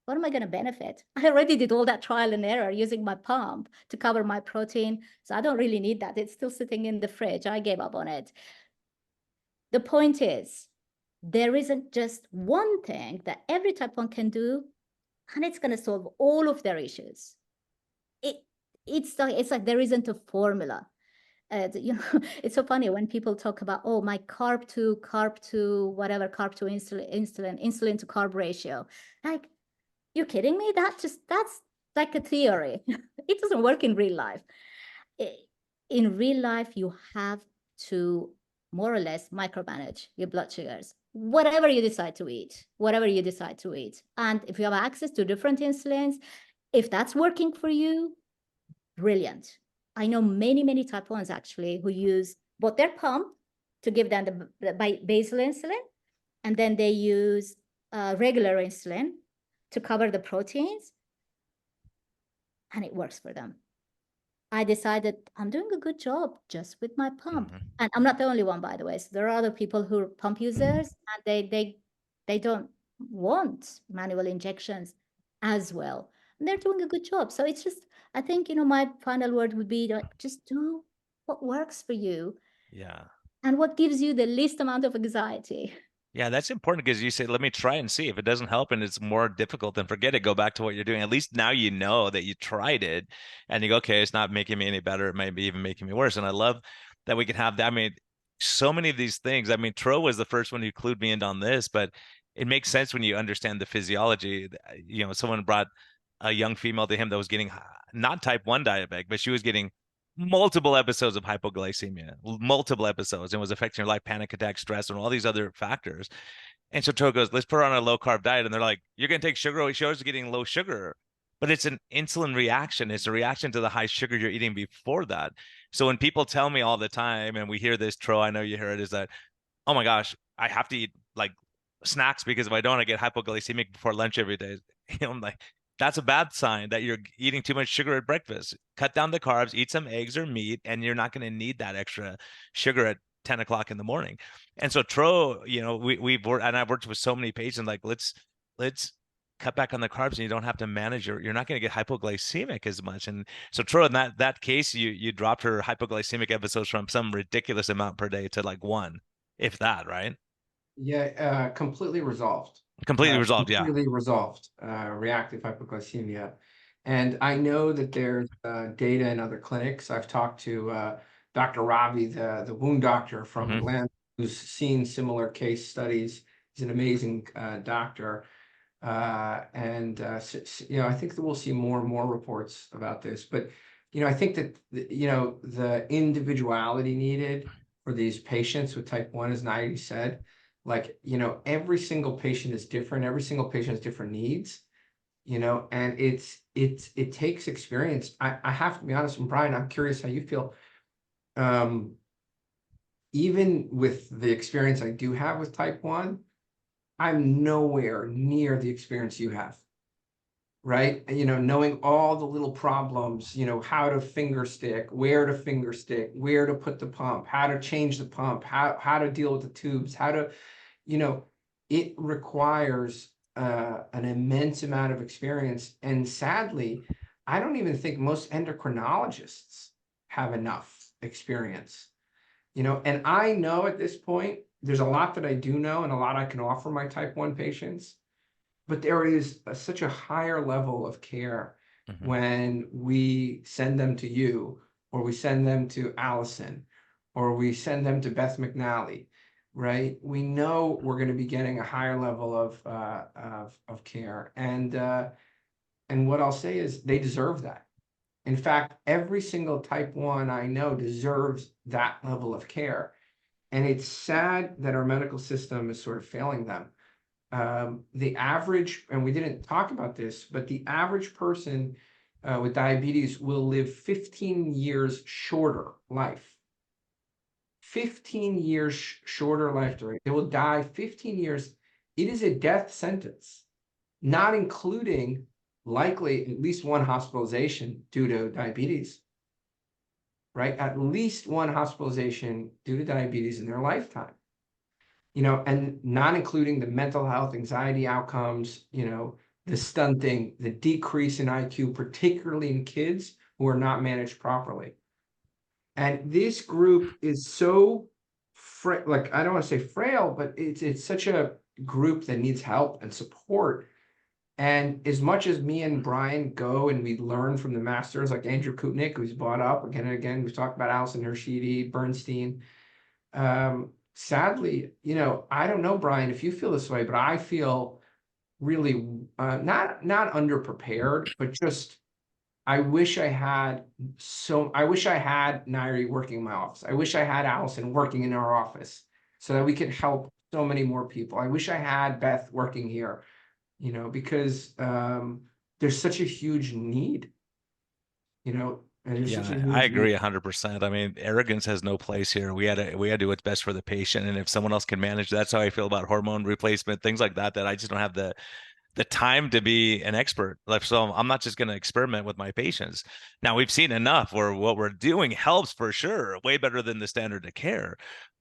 what am I going to benefit? I already did all that trial and error using my pump to cover my protein. So I don't really need that. It's still sitting in the fridge. I gave up on it. The point is, there isn't just one thing that every type 1 can do, and it's going to solve all of their issues. It's like there isn't a formula. It's so funny when people talk about, oh, my carb to insulin to carb ratio. Like, you're kidding me? That's like a theory. It doesn't work in real life. In real life, you have to more or less micromanage your blood sugars, whatever you decide to eat. And if you have access to different insulins, if that's working for you, brilliant. I know many type 1s actually who use both their pump to give them the basal insulin, and then they use regular insulin to cover the proteins, and it works for them. I decided I'm doing a good job just with my pump. Mm-hmm. And I'm not the only one, by the way. So there are other people who are pump users, and they don't want manual injections as well. And they're doing a good job. So it's just, I think, my final word would be like, just do what works for you. Yeah. And what gives you the least amount of anxiety. Yeah, that's important because you say, let me try and see. If it doesn't help and it's more difficult, then forget it. Go back to what you're doing. At least now you know that you tried it and you go, okay, it's not making me any better. It might be even making me worse. And I love that we can have that. I mean, so many of these things. I mean, Tro was the first one who clued me in on this, but it makes sense when you understand the physiology. Someone brought a young female to him that was getting not type 1 diabetic, but she was getting multiple episodes of hypoglycemia, multiple episodes, and was affecting her life, panic attack, stress, and all these other factors. And so Tro goes, let's put her on a low carb diet. And they're like, you're going to take sugar away. She was getting low sugar, but it's an insulin reaction. It's a reaction to the high sugar you're eating before that. So when people tell me all the time, and we hear this, Tro, I know you hear it, is that, oh my gosh, I have to eat like snacks because if I don't, I get hypoglycemic before lunch every day. I'm like, that's a bad sign that you're eating too much sugar at breakfast. Cut down the carbs, eat some eggs or meat, and you're not going to need that extra sugar at 10 o'clock in the morning. And so Tro, we've worked, and I've worked with so many patients, like, let's cut back on the carbs and you don't have to manage you're not going to get hypoglycemic as much. And so Tro, in that case, you dropped her hypoglycemic episodes from some ridiculous amount per day to like 1, if that, right? Yeah, completely resolved. Completely resolved, yeah. Completely resolved, reactive hypoglycemia. And I know that there's data in other clinics. I've talked to Dr. Ravi, the wound doctor from Atlanta, who's seen similar case studies. He's an amazing doctor. I think that we'll see more and more reports about this. But, I think that, the individuality needed for these patients with type 1, as Nayiri said, like, every single patient is different. Every single patient has different needs, and it takes experience. I have to be honest, and Brian, I'm curious how you feel. Even with the experience I do have with type 1, I'm nowhere near the experience you have, right? Knowing all the little problems, how to finger stick, where to finger stick, where to put the pump, how to change the pump, how to deal with the tubes, how to, it requires an immense amount of experience. And sadly, I don't even think most endocrinologists have enough experience, and I know at this point, there's a lot that I do know and a lot I can offer my type 1 patients, but there is such a higher level of care when we send them to you, or we send them to Allison, or we send them to Beth McNally, right? We know we're going to be getting a higher level of care. And what I'll say is they deserve that. In fact, every single type 1 I know deserves that level of care. And it's sad that our medical system is sort of failing them. The average, and we didn't talk about this, but the average person with diabetes will live 15 years shorter life. 15 years shorter life duration. They will die 15 years. It is a death sentence, not including likely at least one hospitalization due to diabetes, right? At least one hospitalization due to diabetes in their lifetime. And not including the mental health, anxiety outcomes, the stunting, the decrease in IQ, particularly in kids who are not managed properly. And this group is so, I don't want to say frail, but it's such a group that needs help and support. And as much as me and Brian go and we learn from the masters like Andrew Kutnick, who's brought up again and again, we've talked about Alison Hershidi, Bernstein. Sadly, I don't know, Brian, if you feel this way, but I feel really not underprepared, but just I wish I had Nayiri working in my office. I wish I had Alison working in our office so that we could help so many more people. I wish I had Beth working here, because there's such a huge need, I agree 100%. I mean, arrogance has no place here. We had to do what's best for the patient. And if someone else can manage, that's how I feel about hormone replacement, things like that, that I just don't have the time to be an expert. So I'm not just going to experiment with my patients. Now we've seen enough where what we're doing helps for sure, way better than the standard of care,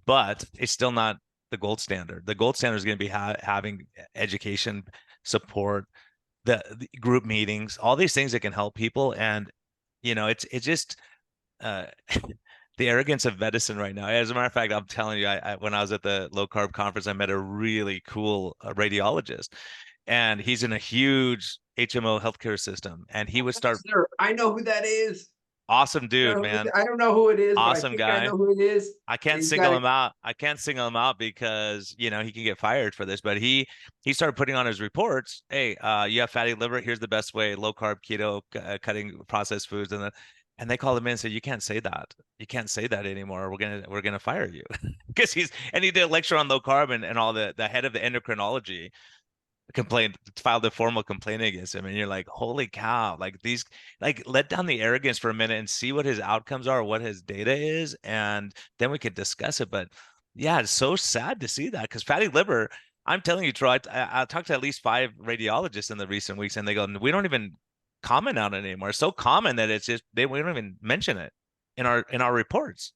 but it's still not the gold standard. The gold standard is going to be having education, support, the group meetings, all these things that can help people. And it's just the arrogance of medicine right now. As a matter of fact, I'm telling you, I when I was at the low carb conference, I met a really cool radiologist, and he's in a huge HMO healthcare system, and he would start. I know who that is. Awesome dude, man. I don't know who it is. Awesome but I guy. I know who it is. I can't single him out. I can't single him out because he can get fired for this. But he started putting on his reports. Hey, you have fatty liver. Here's the best way: low carb, keto, cutting processed foods, and they called him in and said, "You can't say that. You can't say that anymore. We're gonna fire you," because he did a lecture on low carb and all the head of the endocrinology filed a formal complaint against him, and you're like, holy cow, let down the arrogance for a minute and see what his outcomes are, what his data is, and then we could discuss it. But yeah, it's so sad to see that, because fatty liver, I'm telling you, Troy, I talked to at least 5 radiologists in the recent weeks, and they go, we don't even comment on it anymore. It's so common that we don't even mention it in our reports.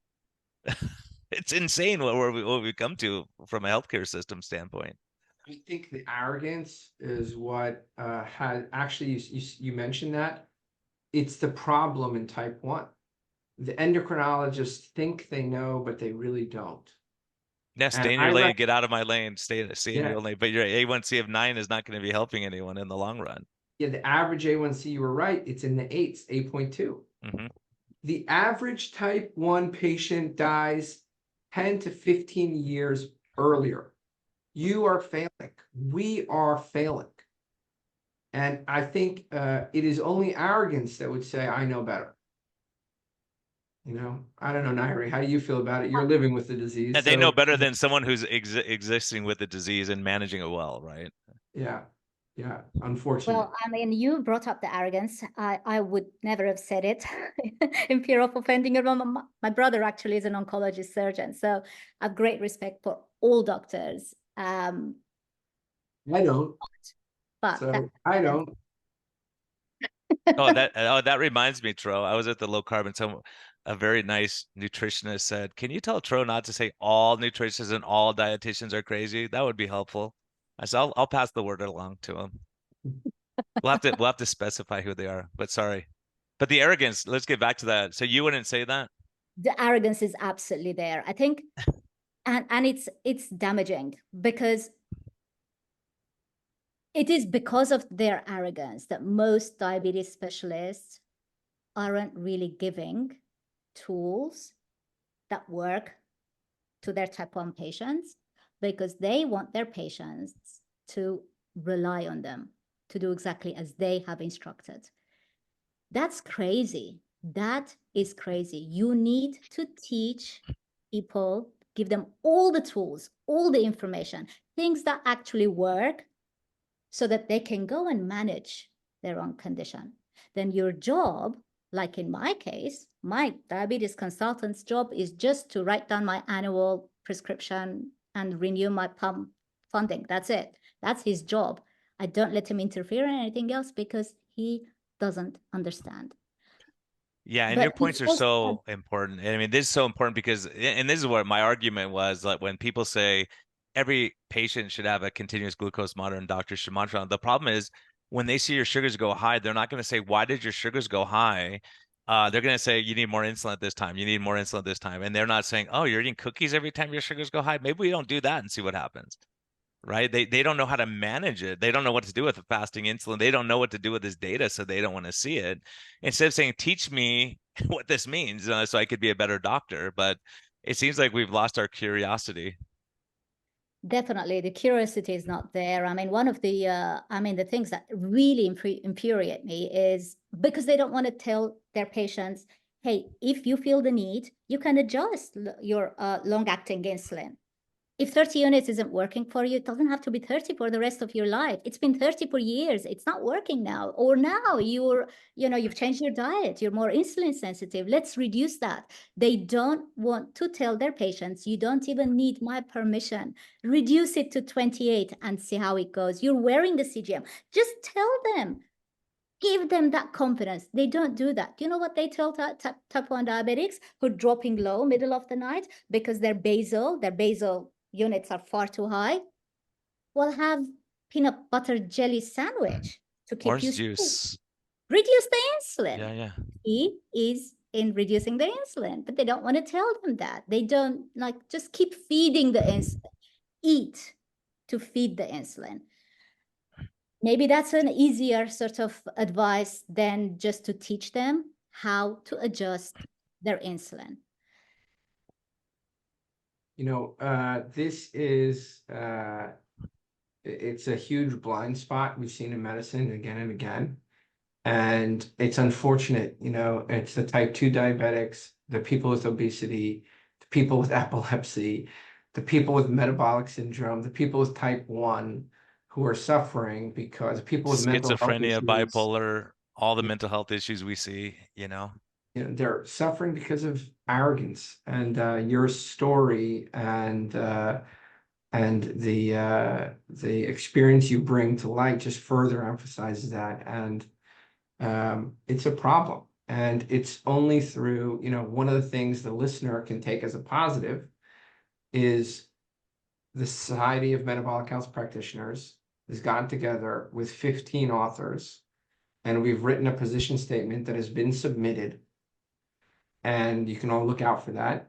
It's insane what we come to from a healthcare system standpoint. I think the arrogance is what had actually, you mentioned that. It's the problem in type 1. The endocrinologists think they know, but they really don't. Yeah, stay in your lane, get out of my lane, stay in your lane. But your A1C of 9 is not going to be helping anyone in the long run. Yeah, the average A1C, you were right, it's in the 8s, 8.2. Mm-hmm. The average type 1 patient dies 10 to 15 years earlier. You are failing. We are failing. And I think it is only arrogance that would say, I know better. I don't know, Nayiri, how do you feel about it? You're living with the disease. And they know better than someone who's existing with the disease and managing it well, right? Yeah, unfortunately. Well, I mean, you brought up the arrogance. I would never have said it in fear of offending everyone. My brother actually is an oncologist surgeon, so I have great respect for all doctors. I don't. But I don't. that reminds me, Tro. I was at the low carb, and a very nice nutritionist said, "Can you tell Tro not to say all nutritionists and all dietitians are crazy? That would be helpful." I said, "I'll pass the word along to him." We'll have to specify who they are. But sorry, but the arrogance. Let's get back to that. So you wouldn't say that? The arrogance is absolutely there, I think, and it's damaging, because it is because of their arrogance that most diabetes specialists aren't really giving tools that work to their type 1 patients, because they want their patients to rely on them to do exactly as they have instructed. That's crazy. That is crazy. You need to teach people, give them all the tools, all the information, things that actually work so that they can go and manage their own condition. Then your job, like in my case, my diabetes consultant's job is just to write down my annual prescription and renew my pump funding. That's it. That's his job. I don't let him interfere in anything else because he doesn't understand. Yeah, and But your points are also, so important. And I mean, this is so important because, and this is what my argument was, like when people say every patient should have a continuous glucose monitor and doctors should monitor them. The problem is when they see your sugars go high, they're not going to say, why did your sugars go high? They're going to say, you need more insulin at this time. You need more insulin at this time. And they're not saying, oh, you're eating cookies every time your sugars go high. Maybe we don't do that and see what happens. Right? They don't know how to manage it. They don't know what to do with the fasting insulin. They don't know what to do with this data, so they don't want to see it. Instead of saying, teach me what this means, so I could be a better doctor. But it seems like we've lost our curiosity. definitely the curiosity is not there. I mean, one of the the things that really infuriate me is because they don't want to tell their patients, hey, if you feel the need, you can adjust your long-acting insulin. If 30 units isn't working for you, it doesn't have to be 30 for the rest of your life. It's been 30 for years. It's not working now. Or now you've changed your diet. You're more insulin sensitive. Let's reduce that. They don't want to tell their patients, you don't even need my permission. Reduce it to 28 and see how it goes. You're wearing the CGM. Just tell them. Give them that confidence. They don't do that. You know what they tell type 1 diabetics who are dropping low middle of the night because their basal units are far too high? Well, have peanut butter jelly sandwich to keep you Orange safe. juice. Reduce the insulin. Yeah. He is in reducing the insulin, but they don't want to tell them that. They don't just keep feeding the insulin. Eat to feed the insulin. Maybe that's an easier sort of advice than just to teach them how to adjust their insulin. This is it's a huge blind spot we've seen in medicine again and again. And it's unfortunate, it's the type 2 diabetics, the people with obesity, the people with epilepsy, the people with metabolic syndrome, the people with type 1 who are suffering because people with mental health Schizophrenia, issues, bipolar, all the mental health issues we see, they're suffering because of arrogance. And your story and the experience you bring to light just further emphasizes that. And it's a problem. And it's only through, one of the things the listener can take as a positive is the Society of Metabolic Health Practitioners has gotten together with 15 authors, and we've written a position statement that has been submitted. And you can all look out for that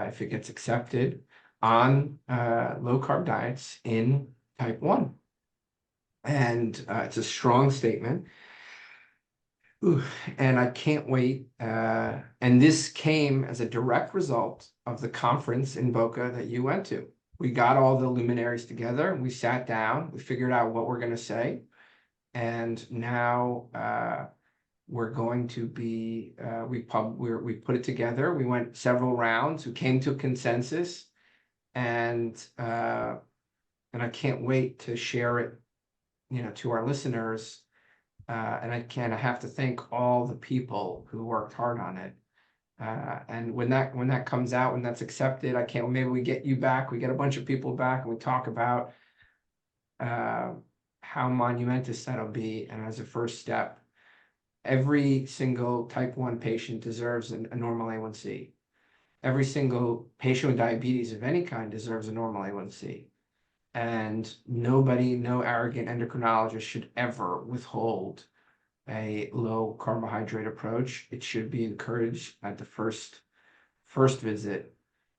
if it gets accepted on low carb diets in type 1. And it's a strong statement. Ooh, and I can't wait. And this came as a direct result of the conference in Boca that you went to. We got all the luminaries together. We sat down. We figured out what we're going to say. And now we're going to be, we put it together. We went several rounds. We came to a consensus. And I can't wait to share it, to our listeners. And I have to thank all the people who worked hard on it. And when that comes out, when that's accepted, maybe we get you back, we get a bunch of people back, and we talk about how monumentous that'll be. And as a first step, every single type 1 patient deserves a normal A1C. Every single patient with diabetes of any kind deserves a normal A1C. And no arrogant endocrinologist should ever withhold a low carbohydrate approach. It should be encouraged at the first visit.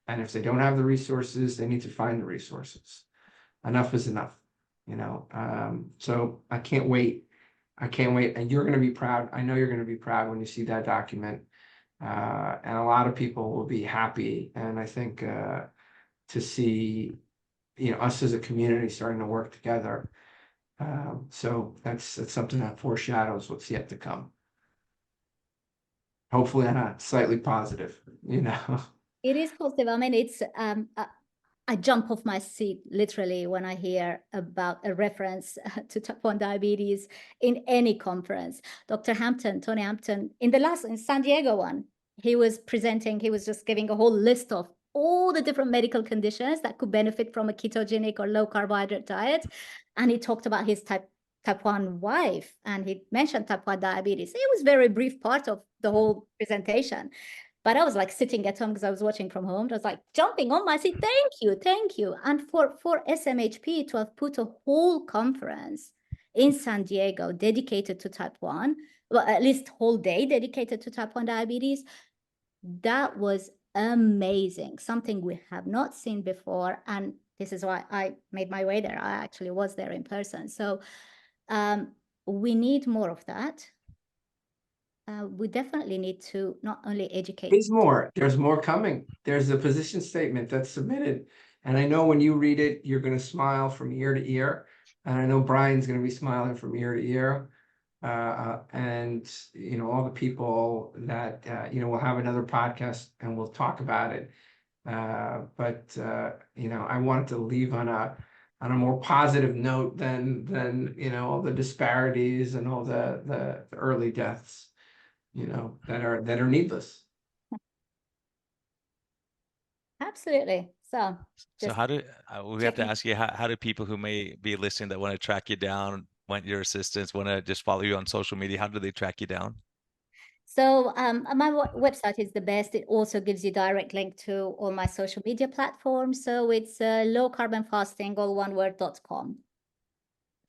And if they don't have the resources, they need to find the resources. Enough is enough, so I can't wait. And you're going to be proud. I know you're going to be proud when you see that document. And a lot of people will be happy. And I think to see us as a community starting to work together. So that's something that foreshadows what's yet to come. hopefully on a slightly positive, It is positive. I mean, it's I jump off my seat literally when I hear about a reference to type 1 diabetes in any conference. Dr. Hampton, Tony Hampton, in San Diego one, he was presenting, he was just giving a whole list of all the different medical conditions that could benefit from a ketogenic or low carbohydrate diet. And he talked about his type 1 wife, and he mentioned type 1 diabetes. It was a very brief part of the whole presentation. But I was like sitting at home because I was watching from home. I was like jumping on my seat. Thank you, thank you. And for SMHP to have put a whole conference in San Diego dedicated to type 1, well, at least whole day dedicated to type 1 diabetes, that was amazing. Something we have not seen before. And this is why I made my way there. I actually was there in person. So we need more of that. We definitely need to not only educate. There's more coming. There's a position statement that's submitted. And I know when you read it, you're going to smile from ear to ear. And I know Brian's going to be smiling from ear to ear. And, all the people that, we'll have another podcast and we'll talk about it. But I wanted to leave on a more positive note than all the disparities and all the early deaths, that are needless. Absolutely. So how do we have to ask you, how do people who may be listening that want to track you down, want your assistance, want to just follow you on social media, how do they track you down? So my website is the best. It also gives you direct link to all my social media platforms. So it's Low Carb and Fasting, all one word.com.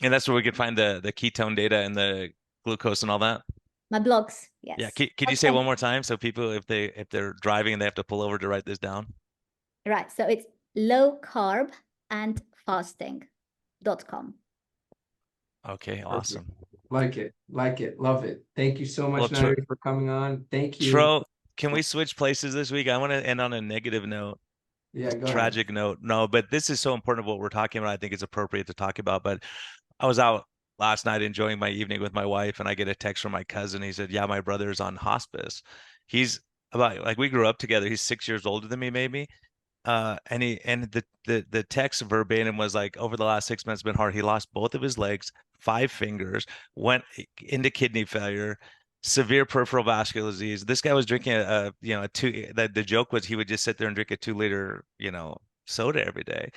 And that's where we can find the ketone data and the glucose and all that. My blogs, yes. Yeah. Can you say one more time so people, if they're driving and they have to pull over to write this down? Right. So it's Low Carb and Fasting.com. Okay. Awesome. Like it. Love it. Thank you so much, Nayiri, for coming on. Thank you. Tro, can we switch places this week? I want to end on a negative note. Yeah, go tragic ahead. note. No, but this is so important of what we're talking about. I think it's appropriate to talk about. But I was out last night enjoying my evening with my wife, and I get a text from my cousin. He said, "Yeah, my brother's on hospice. He's about we grew up together. He's 6 years older than me, maybe." And the text verbatim was like, over the last 6 months, it's been hard. He lost both of his legs, 5 fingers, went into kidney failure, severe peripheral vascular disease. This guy was drinking the joke was he would just sit there and drink a 2-liter, soda every day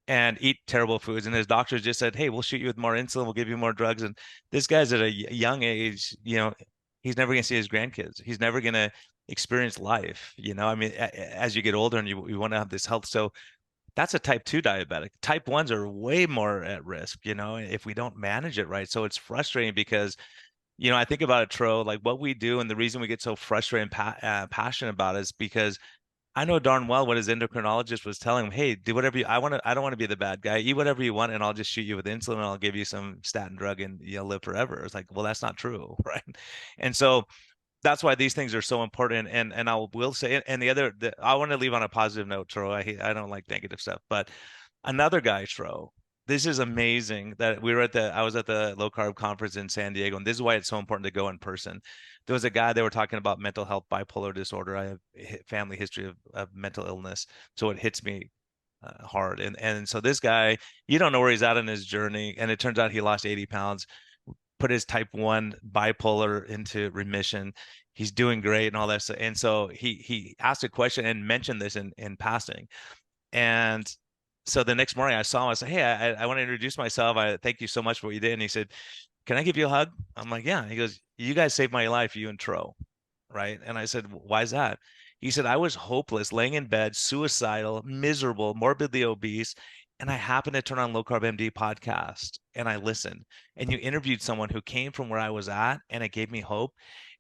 and eat terrible foods. And his doctors just said, "Hey, we'll shoot you with more insulin. We'll give you more drugs." And this guy's at a young age, he's never going to see his grandkids. He's never going to experience life. I mean, as you get older and you want to have this health. So that's a type 2 diabetic. Type 1s are way more at risk, if we don't manage it right. So it's frustrating because, I think about it, Tro, like what we do and the reason we get so frustrated and passionate about it is because I know darn well what his endocrinologist was telling him. "Hey, do whatever I don't want to be the bad guy. Eat whatever you want, and I'll just shoot you with insulin, and I'll give you some statin drug, and you'll live forever." It's like, well, that's not true, right? And so that's why these things are so important. And I will say, and I want to leave on a positive note, Tro. I don't like negative stuff, but another guy, Tro. This is amazing that I was at the low carb conference in San Diego, and this is why it's so important to go in person. There was a guy, they were talking about mental health, bipolar disorder. I have a family history of mental illness, so it hits me hard. And so this guy, you don't know where he's at in his journey, and it turns out he lost 80 pounds, put his type 1 bipolar into remission. He's doing great and all that stuff. And so he asked a question and mentioned this in passing. And so the next morning I saw him, I said, "Hey, I want to introduce myself. I thank you so much for what you did." And he said, "Can I give you a hug?" I'm like, "Yeah." He goes, "You guys saved my life, you and Tro." Right. And I said, "Why is that?" He said, "I was hopeless, laying in bed, suicidal, miserable, morbidly obese. And I happened to turn on Low Carb MD podcast and I listened. And you interviewed someone who came from where I was at, and it gave me hope."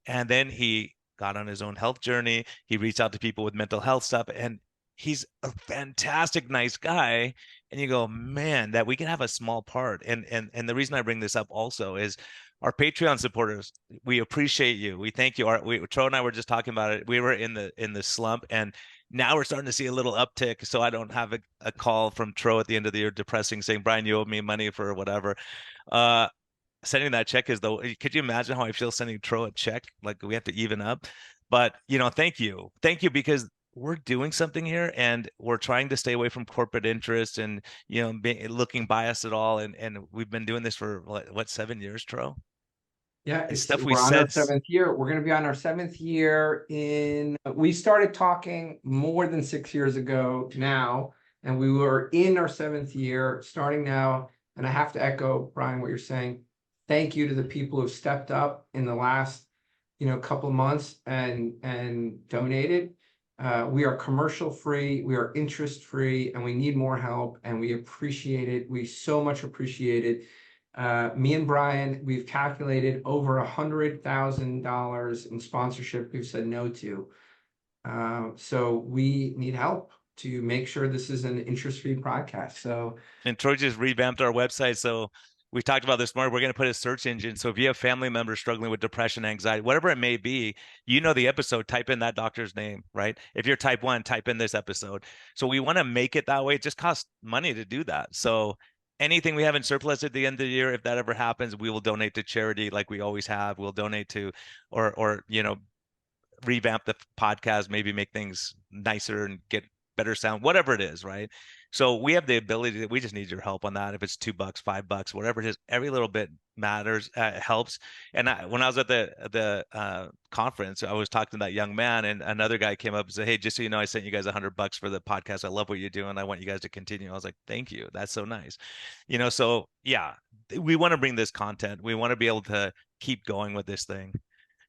And then he got on his own health journey. He reached out to people with mental health stuff, and he's a fantastic, nice guy. And you go, man, that we can have a small part. And the reason I bring this up also is our Patreon supporters. We appreciate you. We thank you. Tro and I were just talking about it. We were in the slump, and now we're starting to see a little uptick. So I don't have a call from Tro at the end of the year depressing, saying, "Brian, you owe me money for whatever." Sending that check is could you imagine how I feel sending Tro a check? Like we have to even up. But, thank you. Thank you, because we're doing something here, and we're trying to stay away from corporate interests and, looking biased at all. And we've been doing this for what 7 years, Tro? Yeah, And stuff we we're on our said. 7th year. We're going to be on our 7th year we started talking more than 6 years ago now, and we were in our 7th year starting now. And I have to echo, Brian, what you're saying. Thank you to the people who've stepped up in the last, couple of months and donated. We are commercial free, we are interest free, and we need more help, and we appreciate it. We so much appreciate it. Me and Brian, we've calculated over $100,000 in sponsorship we've said no to. So we need help to make sure this is an interest-free podcast. So, and Troy just revamped our website. So we talked about this more. We're going to put a search engine. So if you have family members struggling with depression, anxiety, whatever it may be, the episode, type in that doctor's name, right? If you're type 1, type in this episode. So we want to make it that way. It just costs money to do that. So anything we have in surplus at the end of the year, if that ever happens, we will donate to charity like we always have. We'll donate to, or revamp the podcast, maybe make things nicer and get better sound, whatever it is, right? So we have the ability we just need your help on that. If it's $2, $5, whatever it is, every little bit matters, helps. And when I was at the conference, I was talking to that young man, and another guy came up and said, "Hey, just so you know, I sent you guys $100 for the podcast. I love what you're doing. I want you guys to continue." I was like, "Thank you. That's so nice." So yeah, we want to bring this content. We want to be able to keep going with this thing.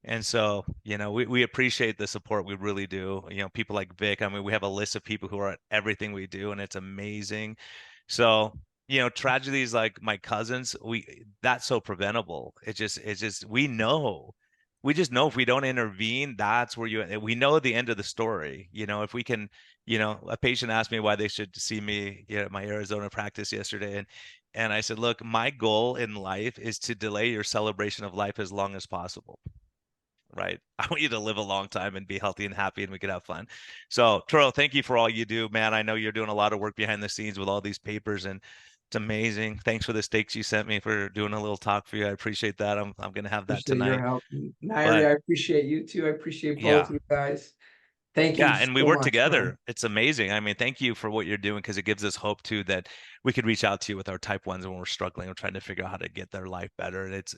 And so, we appreciate the support. We really do. People like Vic. I mean, we have a list of people who are at everything we do, and it's amazing. So, tragedies like my cousins, that's so preventable. It's just, we just know if we don't intervene, that's where we know the end of the story. If we can, a patient asked me why they should see me at my Arizona practice yesterday. And I said, look, my goal in life is to delay your celebration of life as long as possible. Right. I want you to live a long time and be healthy and happy, and we could have fun. So, Turo, thank you for all you do, man. I know you're doing a lot of work behind the scenes with all these papers, and it's amazing. Thanks for the steaks you sent me for doing a little talk for you. I appreciate that. I'm going to have that appreciate tonight. your help. Nayiri, I appreciate you too. I appreciate both you guys. Thank you. Yeah, and we so work much, together. man. It's amazing. I mean, thank you for what you're doing, because it gives us hope too that we could reach out to you with our type 1s when we're struggling or trying to figure out how to get their life better. And it's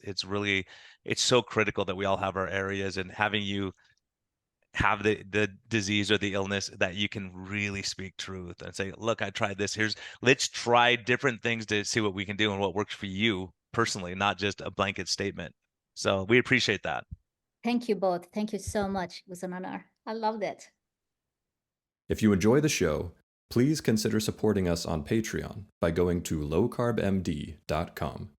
so critical that we all have our areas, and having you have the disease or the illness, that you can really speak truth and say, look, I tried this. Let's try different things to see what we can do and what works for you personally, not just a blanket statement. So we appreciate that. Thank you both. Thank you so much. It was an honor. I loved it. If you enjoy the show, please consider supporting us on Patreon by going to lowcarbmd.com.